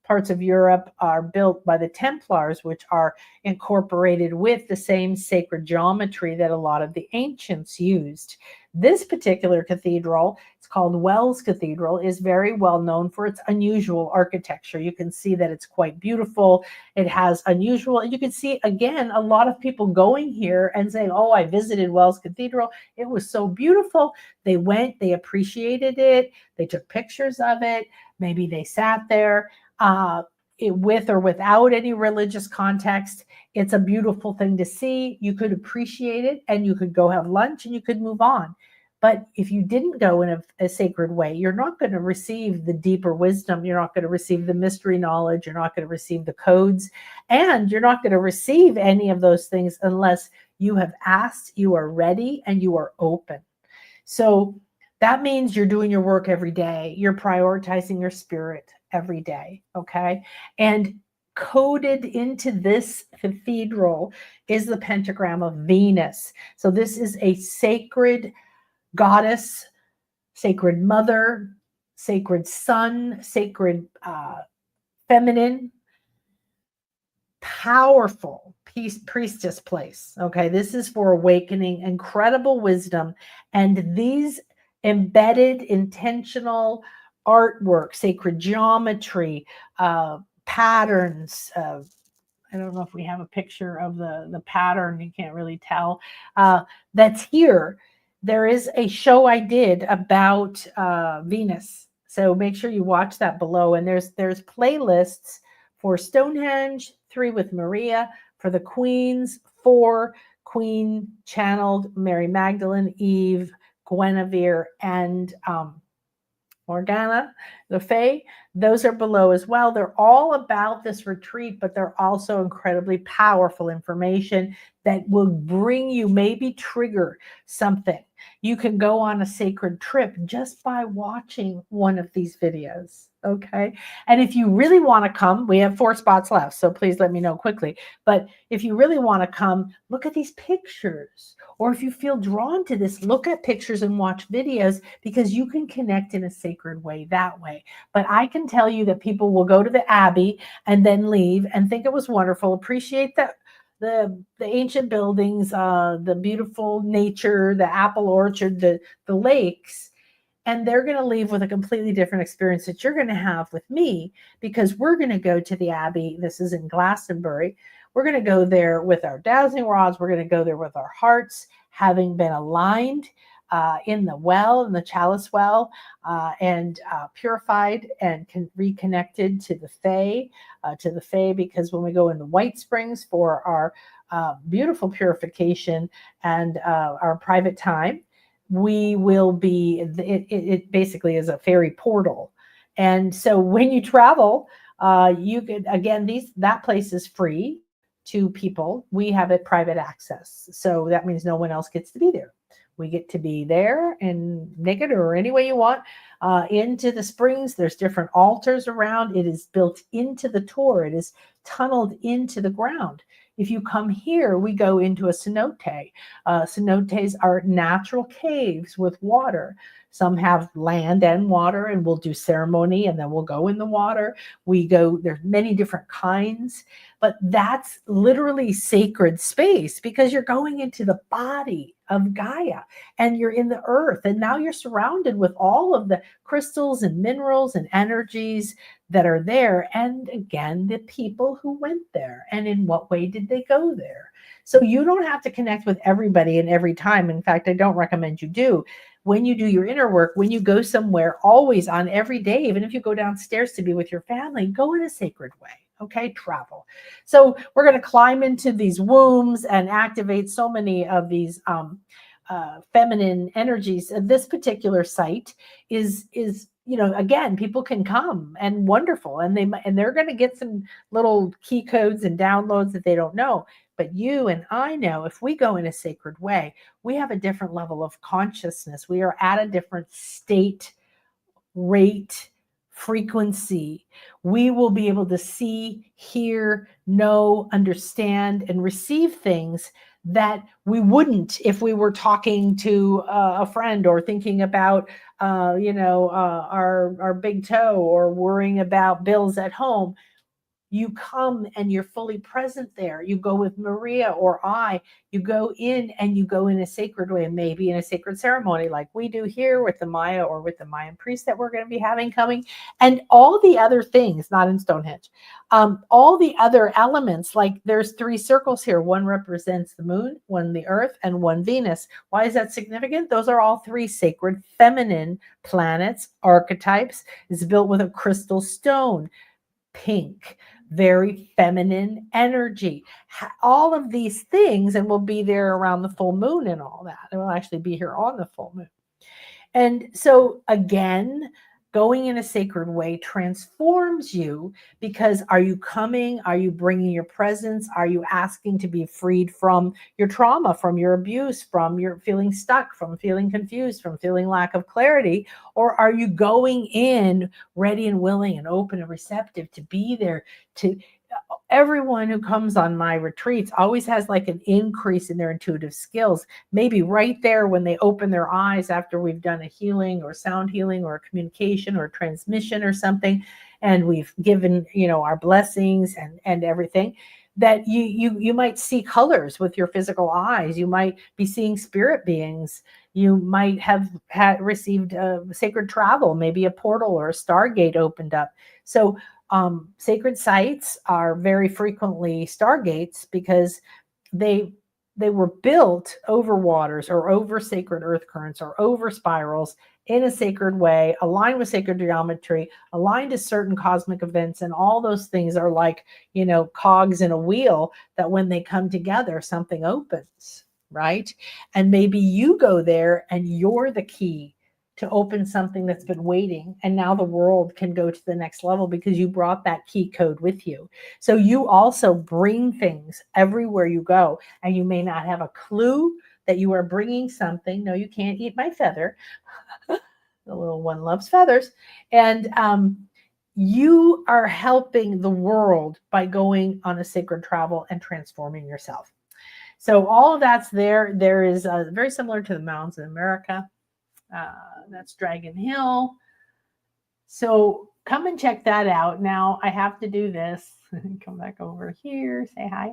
parts of Europe are built by the Templars, which are incorporated with the same sacred geometry that a lot of the ancients used. This particular cathedral, it's called Wells Cathedral, is very well known for its unusual architecture. You can see that it's quite beautiful. It has unusual, you can see again, a lot of people going here and saying, oh, I visited Wells Cathedral. It was so beautiful. They went, they appreciated it. They took pictures of it. Maybe they sat there. With or without any religious context, it's a beautiful thing to see. You could appreciate it and you could go have lunch and you could move on. But if you didn't go in a sacred way, you're not going to receive the deeper wisdom. You're not going to receive the mystery knowledge. You're not going to receive the codes. And you're not going to receive any of those things unless you have asked, you are ready, and you are open. So that means you're doing your work every day. You're prioritizing your spirit every day, okay? And coded into this cathedral is the pentagram of Venus. So this is a sacred goddess, sacred mother, sacred sun, sacred feminine, powerful priestess place. Okay, this is for awakening incredible wisdom, and these embedded intentional artwork, sacred geometry, patterns. I don't know if we have a picture of the pattern. You can't really tell. That's here. There is a show I did about Venus, so make sure you watch that below. And there's playlists for Stonehenge, 3 with Maria, for the Queens, 4 Queen channeled Mary Magdalene, Eve, Guinevere, and Morgana, the Fae. Those are below as well. They're all about this retreat, but they're also incredibly powerful information that will bring you, maybe trigger something. You can go on a sacred trip just by watching one of these videos. Okay. And if you really want to come, we have 4 spots left, so please let me know quickly. But if you really want to come, look at these pictures. Or if you feel drawn to this, look at pictures and watch videos, because you can connect in a sacred way that way. But I can tell you that people will go to the Abbey and then leave and think it was wonderful, appreciate the ancient buildings, the beautiful nature, the apple orchard, the lakes, and they're going to leave with a completely different experience that you're going to have with me, because we're going to go to the Abbey. This is in Glastonbury. We're going to go there with our dowsing rods. We're going to go there with our hearts, having been aligned in the well, in the chalice well, and purified and reconnected to the Fae, because when we go into White Springs for our beautiful purification and our private time, we will be, it basically is a fairy portal. And so when you travel, you could, again, that place is free to people. We have it private access. So that means no one else gets to be there. We get to be there and naked or any way you want into the springs. There's different altars around. It is built into the tour. It is tunneled into the ground. If you come here, we go into a cenote. Cenotes are natural caves with water. Some have land and water, and we'll do ceremony and then we'll go in the water. There's many different kinds, but that's literally sacred space because you're going into the body of Gaia and you're in the earth. And now you're surrounded with all of the crystals and minerals and energies that are there. And again, the people who went there and in what way did they go there? So you don't have to connect with everybody and every time. In fact, I don't recommend you do. When you do your inner work, when you go somewhere, always on every day, even if you go downstairs to be with your family, go in a sacred way. Okay, travel. So we're going to climb into these wombs and activate so many of these feminine energies. This particular site is again, people can come and wonderful, and they're going to get some little key codes and downloads that they don't know. But you and I know if we go in a sacred way, we have a different level of consciousness. We are at a different state, rate, frequency. We will be able to see, hear, know, understand, and receive things that we wouldn't if we were talking to a friend or thinking about, our big toe or worrying about bills at home. You come and you're fully present there. You go with Maria or you go in and you go in a sacred way, maybe in a sacred ceremony like we do here with the Maya or with the Mayan priest that we're going to be having coming. And all the other things, not in Stonehenge, all the other elements, like there's 3 circles here. One represents the moon, one the earth, and one Venus. Why is that significant? Those are all 3 sacred feminine planets, archetypes. It's built with a crystal stone, pink, very feminine energy. All of these things, and we'll be there around the full moon and all that. And we'll actually be here on the full moon. And so again, going in a sacred way transforms you, because are you coming? Are you bringing your presence? Are you asking to be freed from your trauma, from your abuse, from your feeling stuck, from feeling confused, from feeling lack of clarity? Or are you going in ready and willing and open and receptive to be there? Everyone who comes on my retreats always has like an increase in their intuitive skills, maybe right there when they open their eyes after we've done a healing or sound healing or a communication or a transmission or something, and we've given our blessings and everything, that you might see colors with your physical eyes. You might be seeing spirit beings. You might have received sacred travel, maybe a portal or a stargate opened up. So sacred sites are very frequently stargates because they were built over waters or over sacred earth currents or over spirals in a sacred way, aligned with sacred geometry, aligned to certain cosmic events. And all those things are like, cogs in a wheel that when they come together, something opens, right? And maybe you go there and you're the key to open something that's been waiting. And now the world can go to the next level because you brought that key code with you. So you also bring things everywhere you go, and you may not have a clue that you are bringing something. No, you can't eat my feather. The little one loves feathers. And you are helping the world by going on a sacred travel and transforming yourself. So all of that's there. There is very similar to the mountains in America. That's Dragon Hill. So come and check that out. Now I have to do this. Come back over here. Say hi.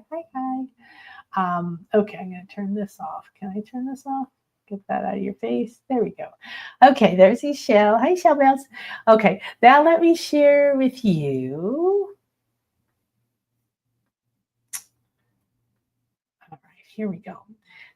Okay, I'm going to turn this off. Can I turn this off? Get that out of your face. There we go. Okay, there's Shell. Hi, Shell Bells. Okay, now let me share with you. All right, here we go.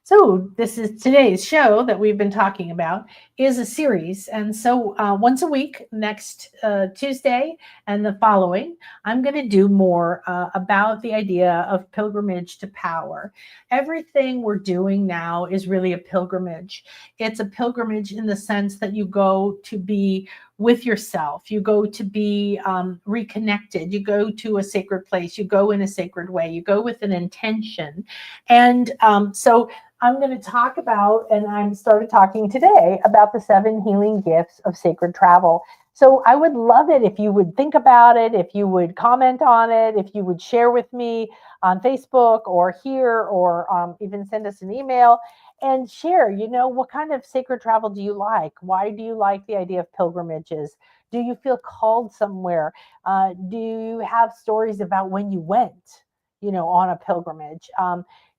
So this is today's show that we've been talking about is a series. And so once a week, next Tuesday and the following, I'm going to do more about the idea of pilgrimage to power. Everything we're doing now is really a pilgrimage. It's a pilgrimage in the sense that you go to be with yourself. You go to be reconnected. You go to a sacred place. You go in a sacred way. You go with an intention. And so I'm going to talk about, and I started talking today about the 7 healing gifts of sacred travel. So I would love it if you would think about it, if you would comment on it, if you would share with me on Facebook or here, or even send us an email. and share, what kind of sacred travel do you like? Why do you like the idea of pilgrimages? Do you feel called somewhere? Do you have stories about when you went, on a pilgrimage?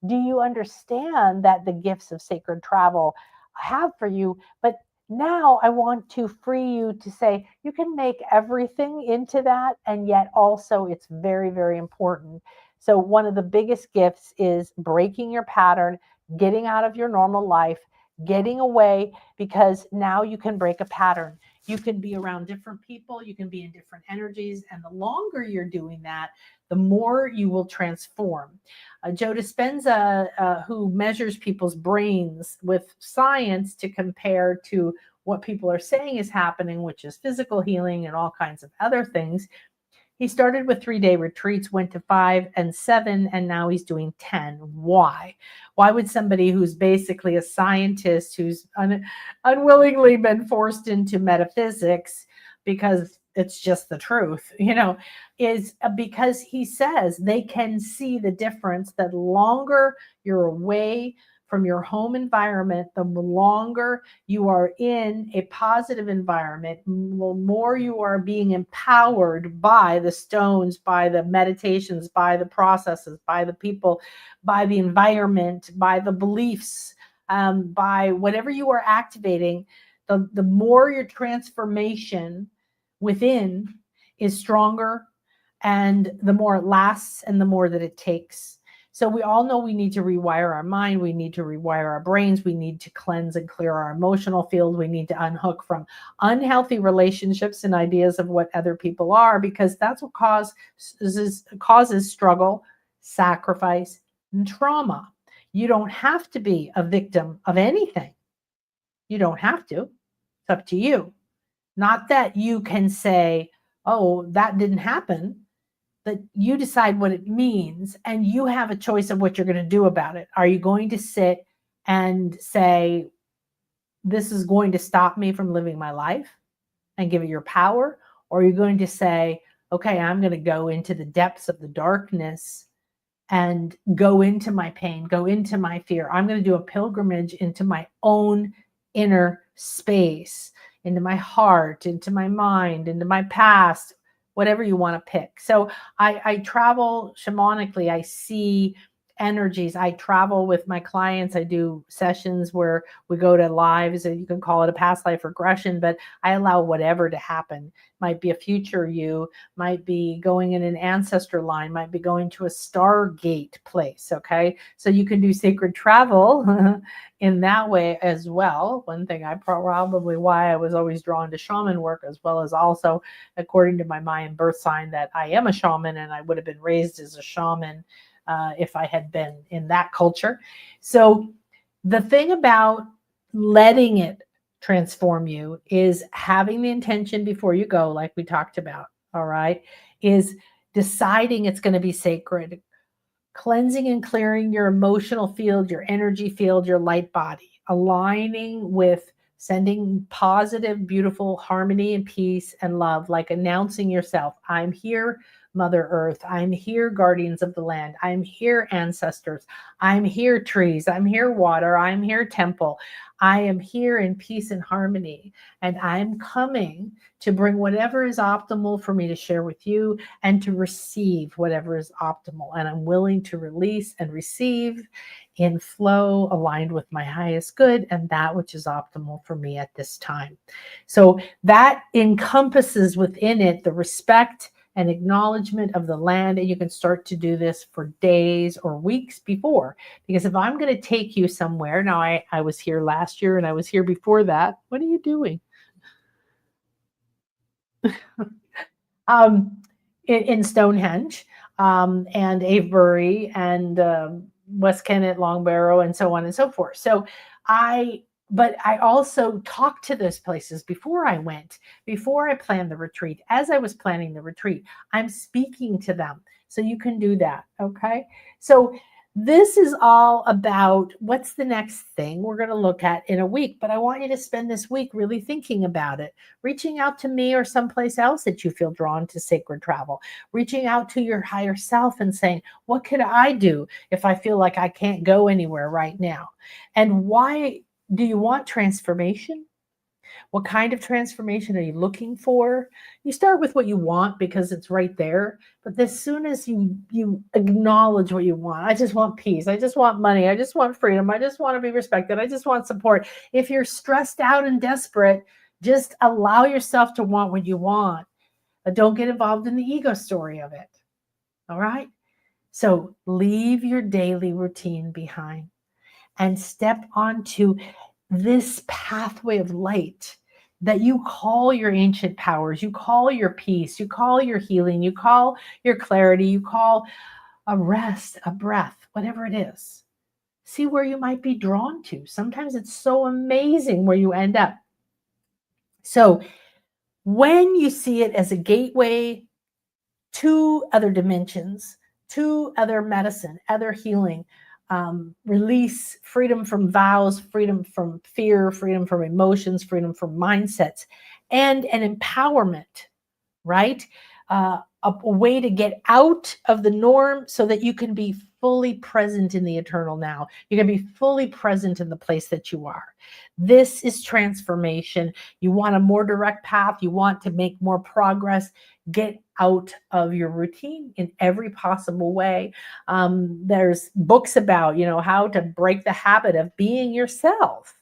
Do you understand that the gifts of sacred travel have for you? But now I want to free you to say you can make everything into that, and yet also it's very, very important. So, one of the biggest gifts is breaking your pattern, getting out of your normal life, getting away, because now you can break a pattern. You can be around different people, you can be in different energies, and the longer you're doing that, the more you will transform. Joe Dispenza, who measures people's brains with science to compare to what people are saying is happening, which is physical healing and all kinds of other things. He started with 3-day retreats, went to 5 and 7, and now he's doing 10. Why? Why would somebody who's basically a scientist, who's unwillingly been forced into metaphysics because it's just the truth, is because he says they can see the difference. That longer you're away from your home environment, the longer you are in a positive environment, the more you are being empowered by the stones, by the meditations, by the processes, by the people, by the environment, by the beliefs, by whatever you are activating, the more your transformation within is stronger, and the more it lasts, and the more that it takes. So we all know we need to rewire our mind. We need to rewire our brains. We need to cleanse and clear our emotional field. We need to unhook from unhealthy relationships and ideas of what other people are, because that's what causes struggle, sacrifice, and trauma. You don't have to be a victim of anything. You don't have to. It's up to you. Not that you can say, oh, that didn't happen. That you decide what it means, and you have a choice of what you're going to do about it. Are you going to sit and say, this is going to stop me from living my life, and give it your power? Or are you going to say, okay, I'm going to go into the depths of the darkness and go into my pain, go into my fear. I'm going to do a pilgrimage into my own inner space, into my heart, into my mind, into my past, whatever you want to pick. So I travel shamanically. I see energies. I travel with my clients. I do sessions where we go to lives, and you can call it a past life regression, but I allow whatever to happen. Might be a future you, might be going in an ancestor line, might be going to a Stargate place. Okay. So you can do sacred travel in that way as well. One thing probably why I was always drawn to shaman work, as well as also according to my Mayan birth sign, that I am a shaman, and I would have been raised as a shaman if I had been in that culture. So the thing about letting it transform you is having the intention before you go, like we talked about, all right, is deciding it's going to be sacred, cleansing and clearing your emotional field, your energy field, your light body, aligning with sending positive, beautiful harmony and peace and love, like announcing yourself, I'm here, Mother Earth. I'm here, guardians of the land. I'm here, ancestors. I'm here, trees. I'm here, water. I'm here, temple. I am here in peace and harmony, and I'm coming to bring whatever is optimal for me to share with you, and to receive whatever is optimal. And I'm willing to release and receive in flow, aligned with my highest good and that which is optimal for me at this time. So that encompasses within it the respect and acknowledgement of the land. And you can start to do this for days or weeks before. Because if I'm going to take you somewhere, now I was here last year and I was here before that. What are you doing? In Stonehenge, and Avebury, and West Kennet, Long Barrow, and so on and so forth. So but I also talked to those places before I went, before I planned the retreat. As I was planning the retreat, I'm speaking to them. So you can do that. Okay. So this is all about what's the next thing we're going to look at in a week. But I want you to spend this week really thinking about it, reaching out to me or someplace else that you feel drawn to sacred travel, reaching out to your higher self and saying, what could I do if I feel like I can't go anywhere right now? And why do you want transformation? What kind of transformation are you looking for? You start with what you want because it's right there. But as soon as you acknowledge what you want, I just want peace. I just want money. I just want freedom. I just want to be respected. I just want support. If you're stressed out and desperate, just allow yourself to want what you want. But don't get involved in the ego story of it. All right? So leave your daily routine behind and step onto this pathway of light that you call your ancient powers, you call your peace, you call your healing, you call your clarity, you call a rest, a breath, whatever it is. See where you might be drawn to. Sometimes it's so amazing where you end up. So when you see it as a gateway to other dimensions, to other medicine, other healing, release, freedom from vows, freedom from fear, freedom from emotions, freedom from mindsets, and an empowerment, right? A way to get out of the norm so that you can be fully present in the eternal now. You can be fully present in the place that you are. This is transformation. You want a more direct path. You want to make more progress. Get out of your routine in every possible way. There's books about, how to break the habit of being yourself.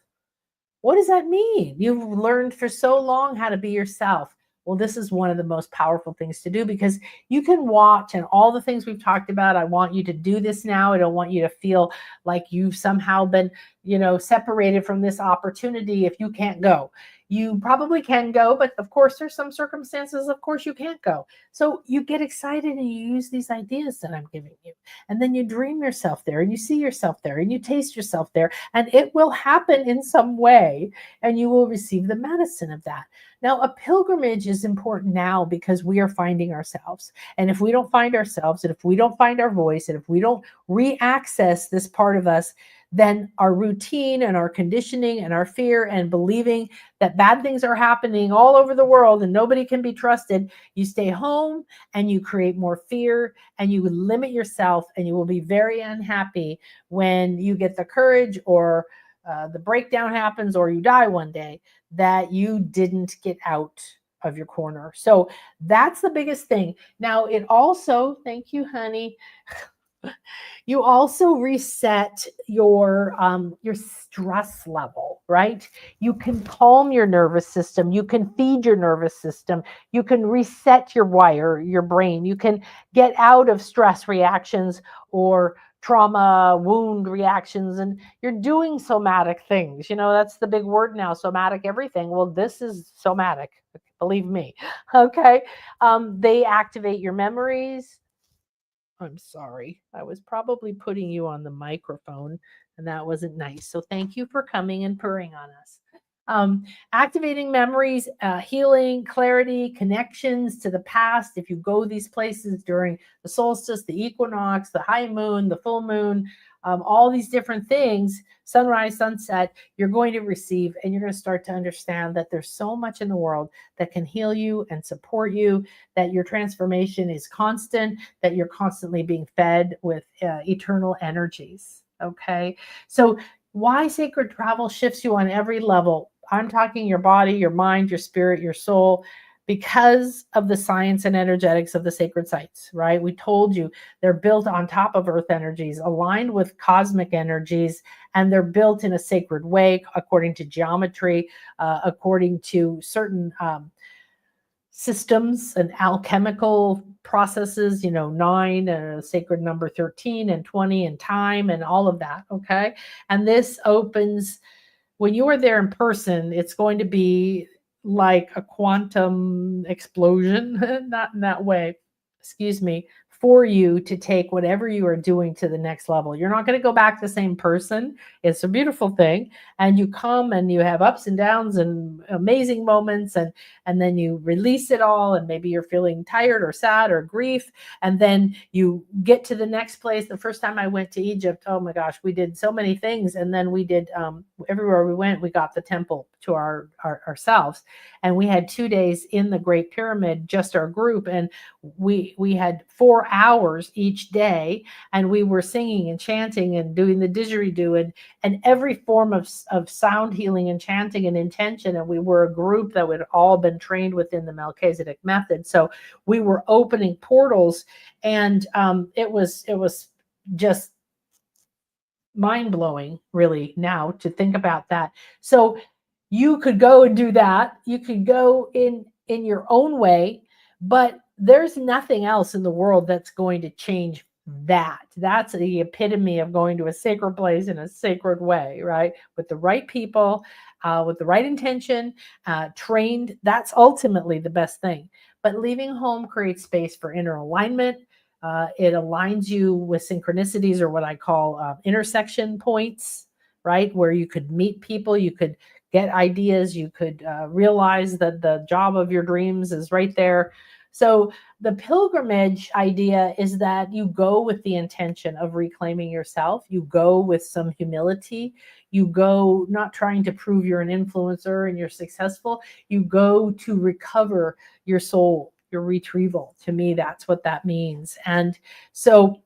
What does that mean? You've learned for so long how to be yourself. Well, this is one of the most powerful things to do because you can watch and all the things we've talked about. I want you to do this now. I don't want you to feel like you've somehow been, separated from this opportunity if you can't go. You probably can go, but of course there's some circumstances, of course you can't go. So you get excited and you use these ideas that I'm giving you. And then you dream yourself there and you see yourself there and you taste yourself there, and it will happen in some way and you will receive the medicine of that. Now, a pilgrimage is important now because we are finding ourselves. And if we don't find ourselves, and if we don't find our voice, and if we don't re-access this part of us, then our routine and our conditioning and our fear and believing that bad things are happening all over the world and nobody can be trusted, you stay home and you create more fear and you limit yourself, and you will be very unhappy when you get the courage or the breakdown happens or you die one day that you didn't get out of your corner. So that's the biggest thing. Now, it also, thank you, honey. You also reset your stress level, right? You can calm your nervous system. You can feed your nervous system. You can reset your brain. You can get out of stress reactions or trauma, wound reactions, and you're doing somatic things. That's the big word now, somatic everything. Well, this is somatic, believe me. Okay. They activate your memories. I'm sorry. I was probably putting you on the microphone and that wasn't nice. So thank you for coming and purring on us. Activating memories, healing, clarity, connections to the past. If you go these places during the solstice, the equinox, the high moon, the full moon, all these different things, sunrise, sunset, you're going to receive, and you're going to start to understand that there's so much in the world that can heal you and support you, that your transformation is constant, that you're constantly being fed with eternal energies. Okay. So why sacred travel shifts you on every level? I'm talking your body, your mind, your spirit, your soul, because of the science and energetics of the sacred sites, right? We told you they're built on top of earth energies, aligned with cosmic energies, and they're built in a sacred way according to geometry, according to certain systems and alchemical processes, 9, sacred number 13 and 20 and time and all of that. Okay. And this opens, when you are there in person, it's going to be like a quantum explosion, not in that way, excuse me, for you to take whatever you are doing to the next level. You're not going to go back the same person. It's a beautiful thing. And you come and you have ups and downs and amazing moments, and then you release it all, and maybe you're feeling tired or sad or grief, and then you get to the next place. The first time I went to Egypt, oh my gosh, we did so many things, and then we did everywhere we went, we got the temple to ourselves, and we had 2 days in the Great Pyramid, just our group, and we had 4 hours each day, and we were singing and chanting and doing the didgeridoo and every form of sound healing and chanting and intention. And we were a group that had all been trained within the Melchizedek method. So we were opening portals, and it was just mind-blowing, really, now to think about that. So you could go and do that. You could go in your own way, but there's nothing else in the world that's going to change that. That's the epitome of going to a sacred place in a sacred way, right? With the right people, with the right intention, trained. That's ultimately the best thing. But leaving home creates space for inner alignment. It aligns you with synchronicities, or what I call intersection points, right? Where you could meet people, you could get ideas, you could realize that the job of your dreams is right there. So the pilgrimage idea is that you go with the intention of reclaiming yourself. You go with some humility. You go not trying to prove you're an influencer and you're successful. You go to recover your soul, your retrieval. To me, that's what that means. And so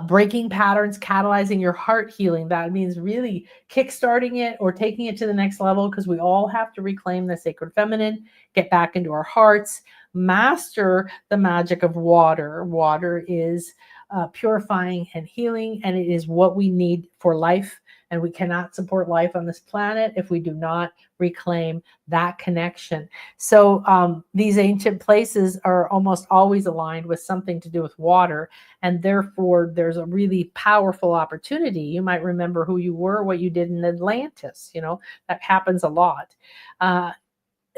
breaking patterns, catalyzing your heart healing. That means really kickstarting it or taking it to the next level, because we all have to reclaim the sacred feminine, get back into our hearts, master the magic of water. Water is purifying and healing, and it is what we need for life. And we cannot support life on this planet if we do not reclaim that connection. So these ancient places are almost always aligned with something to do with water. And therefore, there's a really powerful opportunity. You might remember who you were, what you did in Atlantis. That happens a lot.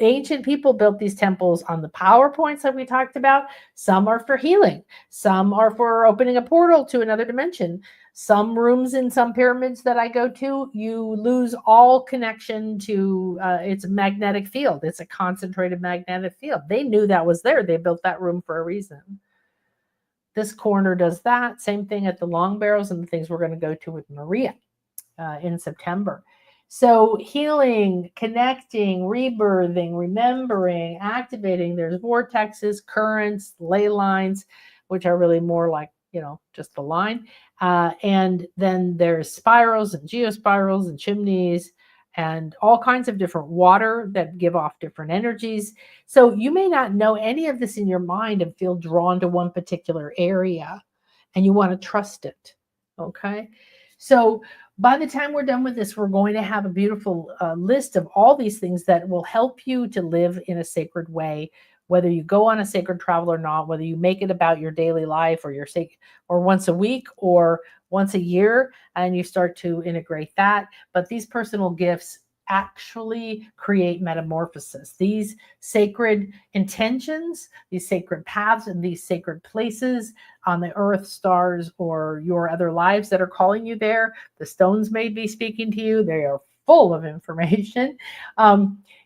Ancient people built these temples on the power points that we talked about. Some are for healing. Some are for opening a portal to another dimension. Some rooms in some pyramids that I go to, you lose all connection to its magnetic field. It's a concentrated magnetic field. They knew that was there. They built that room for a reason. This corner does that. Same thing at the Long Barrows and the things we're going to go to with Maria in September. So healing, connecting, rebirthing, remembering, activating. There's vortexes, currents, ley lines, which are really more like, just the line. And then there's spirals and geospirals and chimneys and all kinds of different water that give off different energies. So you may not know any of this in your mind and feel drawn to one particular area, and you want to trust it. Okay. So by the time we're done with this, we're going to have a beautiful list of all these things that will help you to live in a sacred way, whether you go on a sacred travel or not, whether you make it about your daily life or once a week or once a year, and you start to integrate that. But these personal gifts actually create metamorphosis. These sacred intentions, these sacred paths, and these sacred places on the earth, stars, or your other lives that are calling you there. The stones may be speaking to you. They are full of information.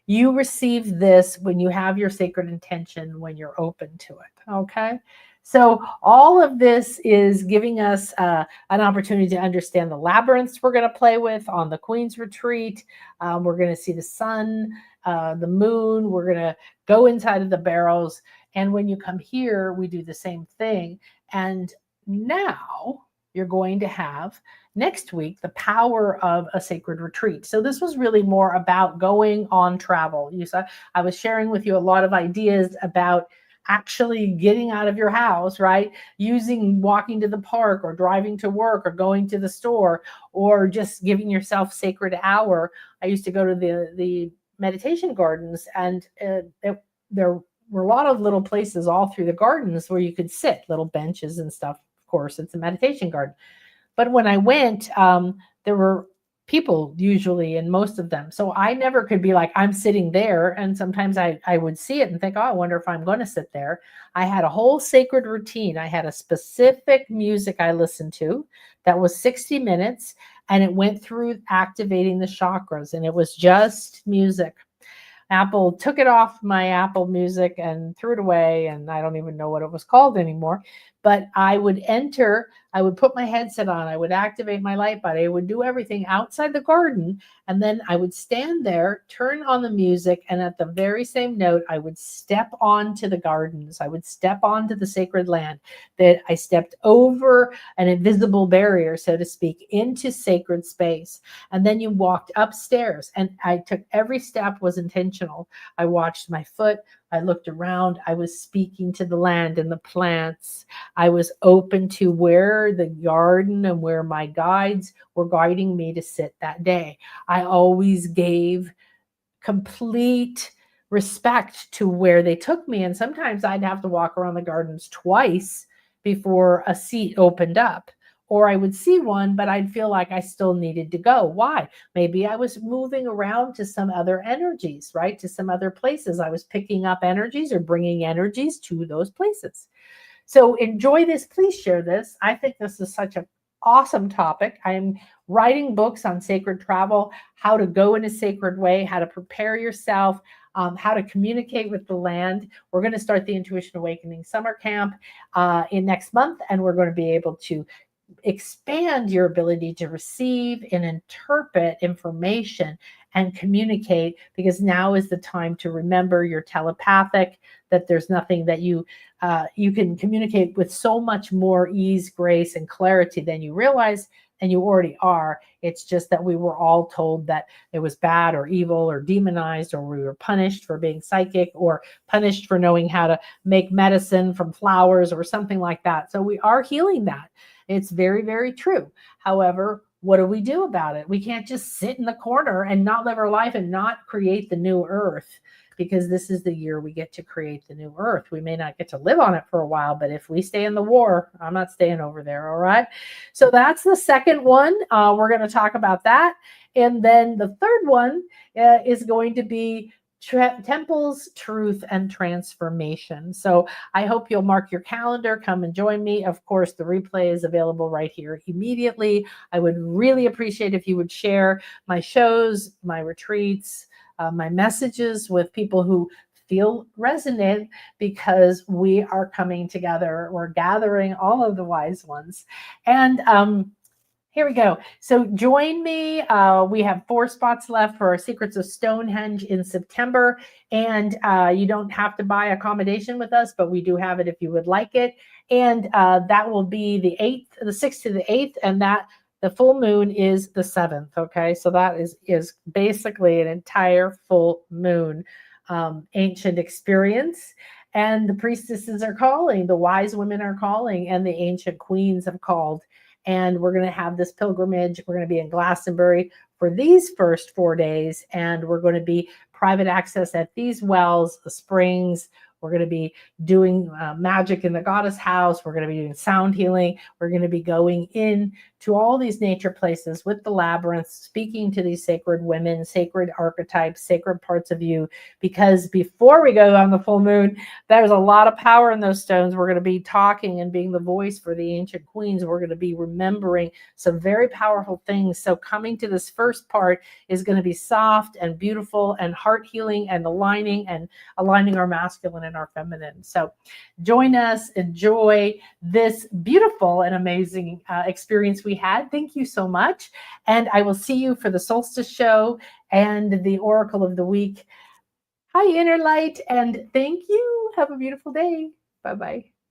You receive this when you have your sacred intention, when you're open to it. Okay. So all of this is giving us an opportunity to understand the labyrinths we're going to play with on the Queen's Retreat. We're going to see the sun, the moon. We're going to go inside of the barrows. And when you come here, we do the same thing. And now you're going to have next week the power of a sacred retreat. So this was really more about going on travel. You saw I was sharing with you a lot of ideas about actually getting out of your house, right? Walking to the park or driving to work or going to the store or just giving yourself sacred hour. I used to go to the meditation gardens, and there were a lot of little places all through the gardens where you could sit, little benches and stuff. Of course, it's a meditation garden. But when I went, there were people usually in most of them. So I never could be like, I'm sitting there. And sometimes I would see it and think, oh, I wonder if I'm going to sit there. I had a whole sacred routine. I had a specific music I listened to that was 60 minutes, and it went through activating the chakras, and it was just music. Apple took it off my Apple Music and threw it away, and I don't even know what it was called anymore. But I would enter, I would put my headset on, I would activate my light body, I would do everything outside the garden, and then I would stand there, turn on the music, and at the very same note, I would step onto the gardens. I would step onto the sacred land. That I stepped over an invisible barrier, so to speak, into sacred space. And then you walked upstairs, and I took every step was intentional. I watched my foot. I looked around. I was speaking to the land and the plants. I was open to where the garden and where my guides were guiding me to sit that day. I always gave complete respect to where they took me. And sometimes I'd have to walk around the gardens twice before a seat opened up. Or I would see one, but I'd feel like I still needed to go. Why? Maybe I was moving around to some other energies, right? To some other places. I was picking up energies or bringing energies to those places. So enjoy this. Please share this. I think this is such an awesome topic. I'm writing books on sacred travel, how to go in a sacred way, how to prepare yourself, how to communicate with the land. We're going to start the Intuition Awakening Summer Camp in next month, and we're going to be able to expand your ability to receive and interpret information and communicate, because now is the time to remember you're telepathic, that there's nothing that you can communicate with so much more ease, grace, and clarity than you realize, and you already are. It's just that we were all told that it was bad or evil or demonized, or we were punished for being psychic or punished for knowing how to make medicine from flowers or something like that. So we are healing that. It's very, very true. However, what do we do about it? We can't just sit in the corner and not live our life and not create the new earth, because this is the year we get to create the new earth. We may not get to live on it for a while, but if we stay in the war, I'm not staying over there. All right. So that's the second one. We're going to talk about that. And then the third one is going to be temples, truth, and transformation. So I hope you'll mark your calendar, come and join me. Of course, the replay is available right here immediately. I would really appreciate if you would share my shows, my retreats, my messages with people who feel resonant, because we are coming together. We're gathering all of the wise ones. And here we go. So join me. We have 4 spots left for our Secrets of Stonehenge in September. And you don't have to buy accommodation with us, but we do have it if you would like it. And that will be the 6th to the 8th. And that the full moon is the 7th. Okay. So that is basically an entire full moon ancient experience. And the priestesses are calling, the wise women are calling, and the ancient queens have called. And we're going to have this pilgrimage. We're going to be in Glastonbury for these first 4 days. And we're going to be private access at these wells, the springs. We're going to be doing magic in the goddess house. We're going to be doing sound healing. We're going to be going in to all these nature places with the labyrinths, speaking to these sacred women, sacred archetypes, sacred parts of you. Because before we go on the full moon, there's a lot of power in those stones. We're going to be talking and being the voice for the ancient queens. We're going to be remembering some very powerful things. So coming to this first part is going to be soft and beautiful and heart healing and aligning our masculine and our feminine. So join us, enjoy this beautiful and amazing experience we had. Thank you so much. And I will see you for the solstice show and the oracle of the week. Hi, Inner Light, and thank you. Have a beautiful day. Bye-bye.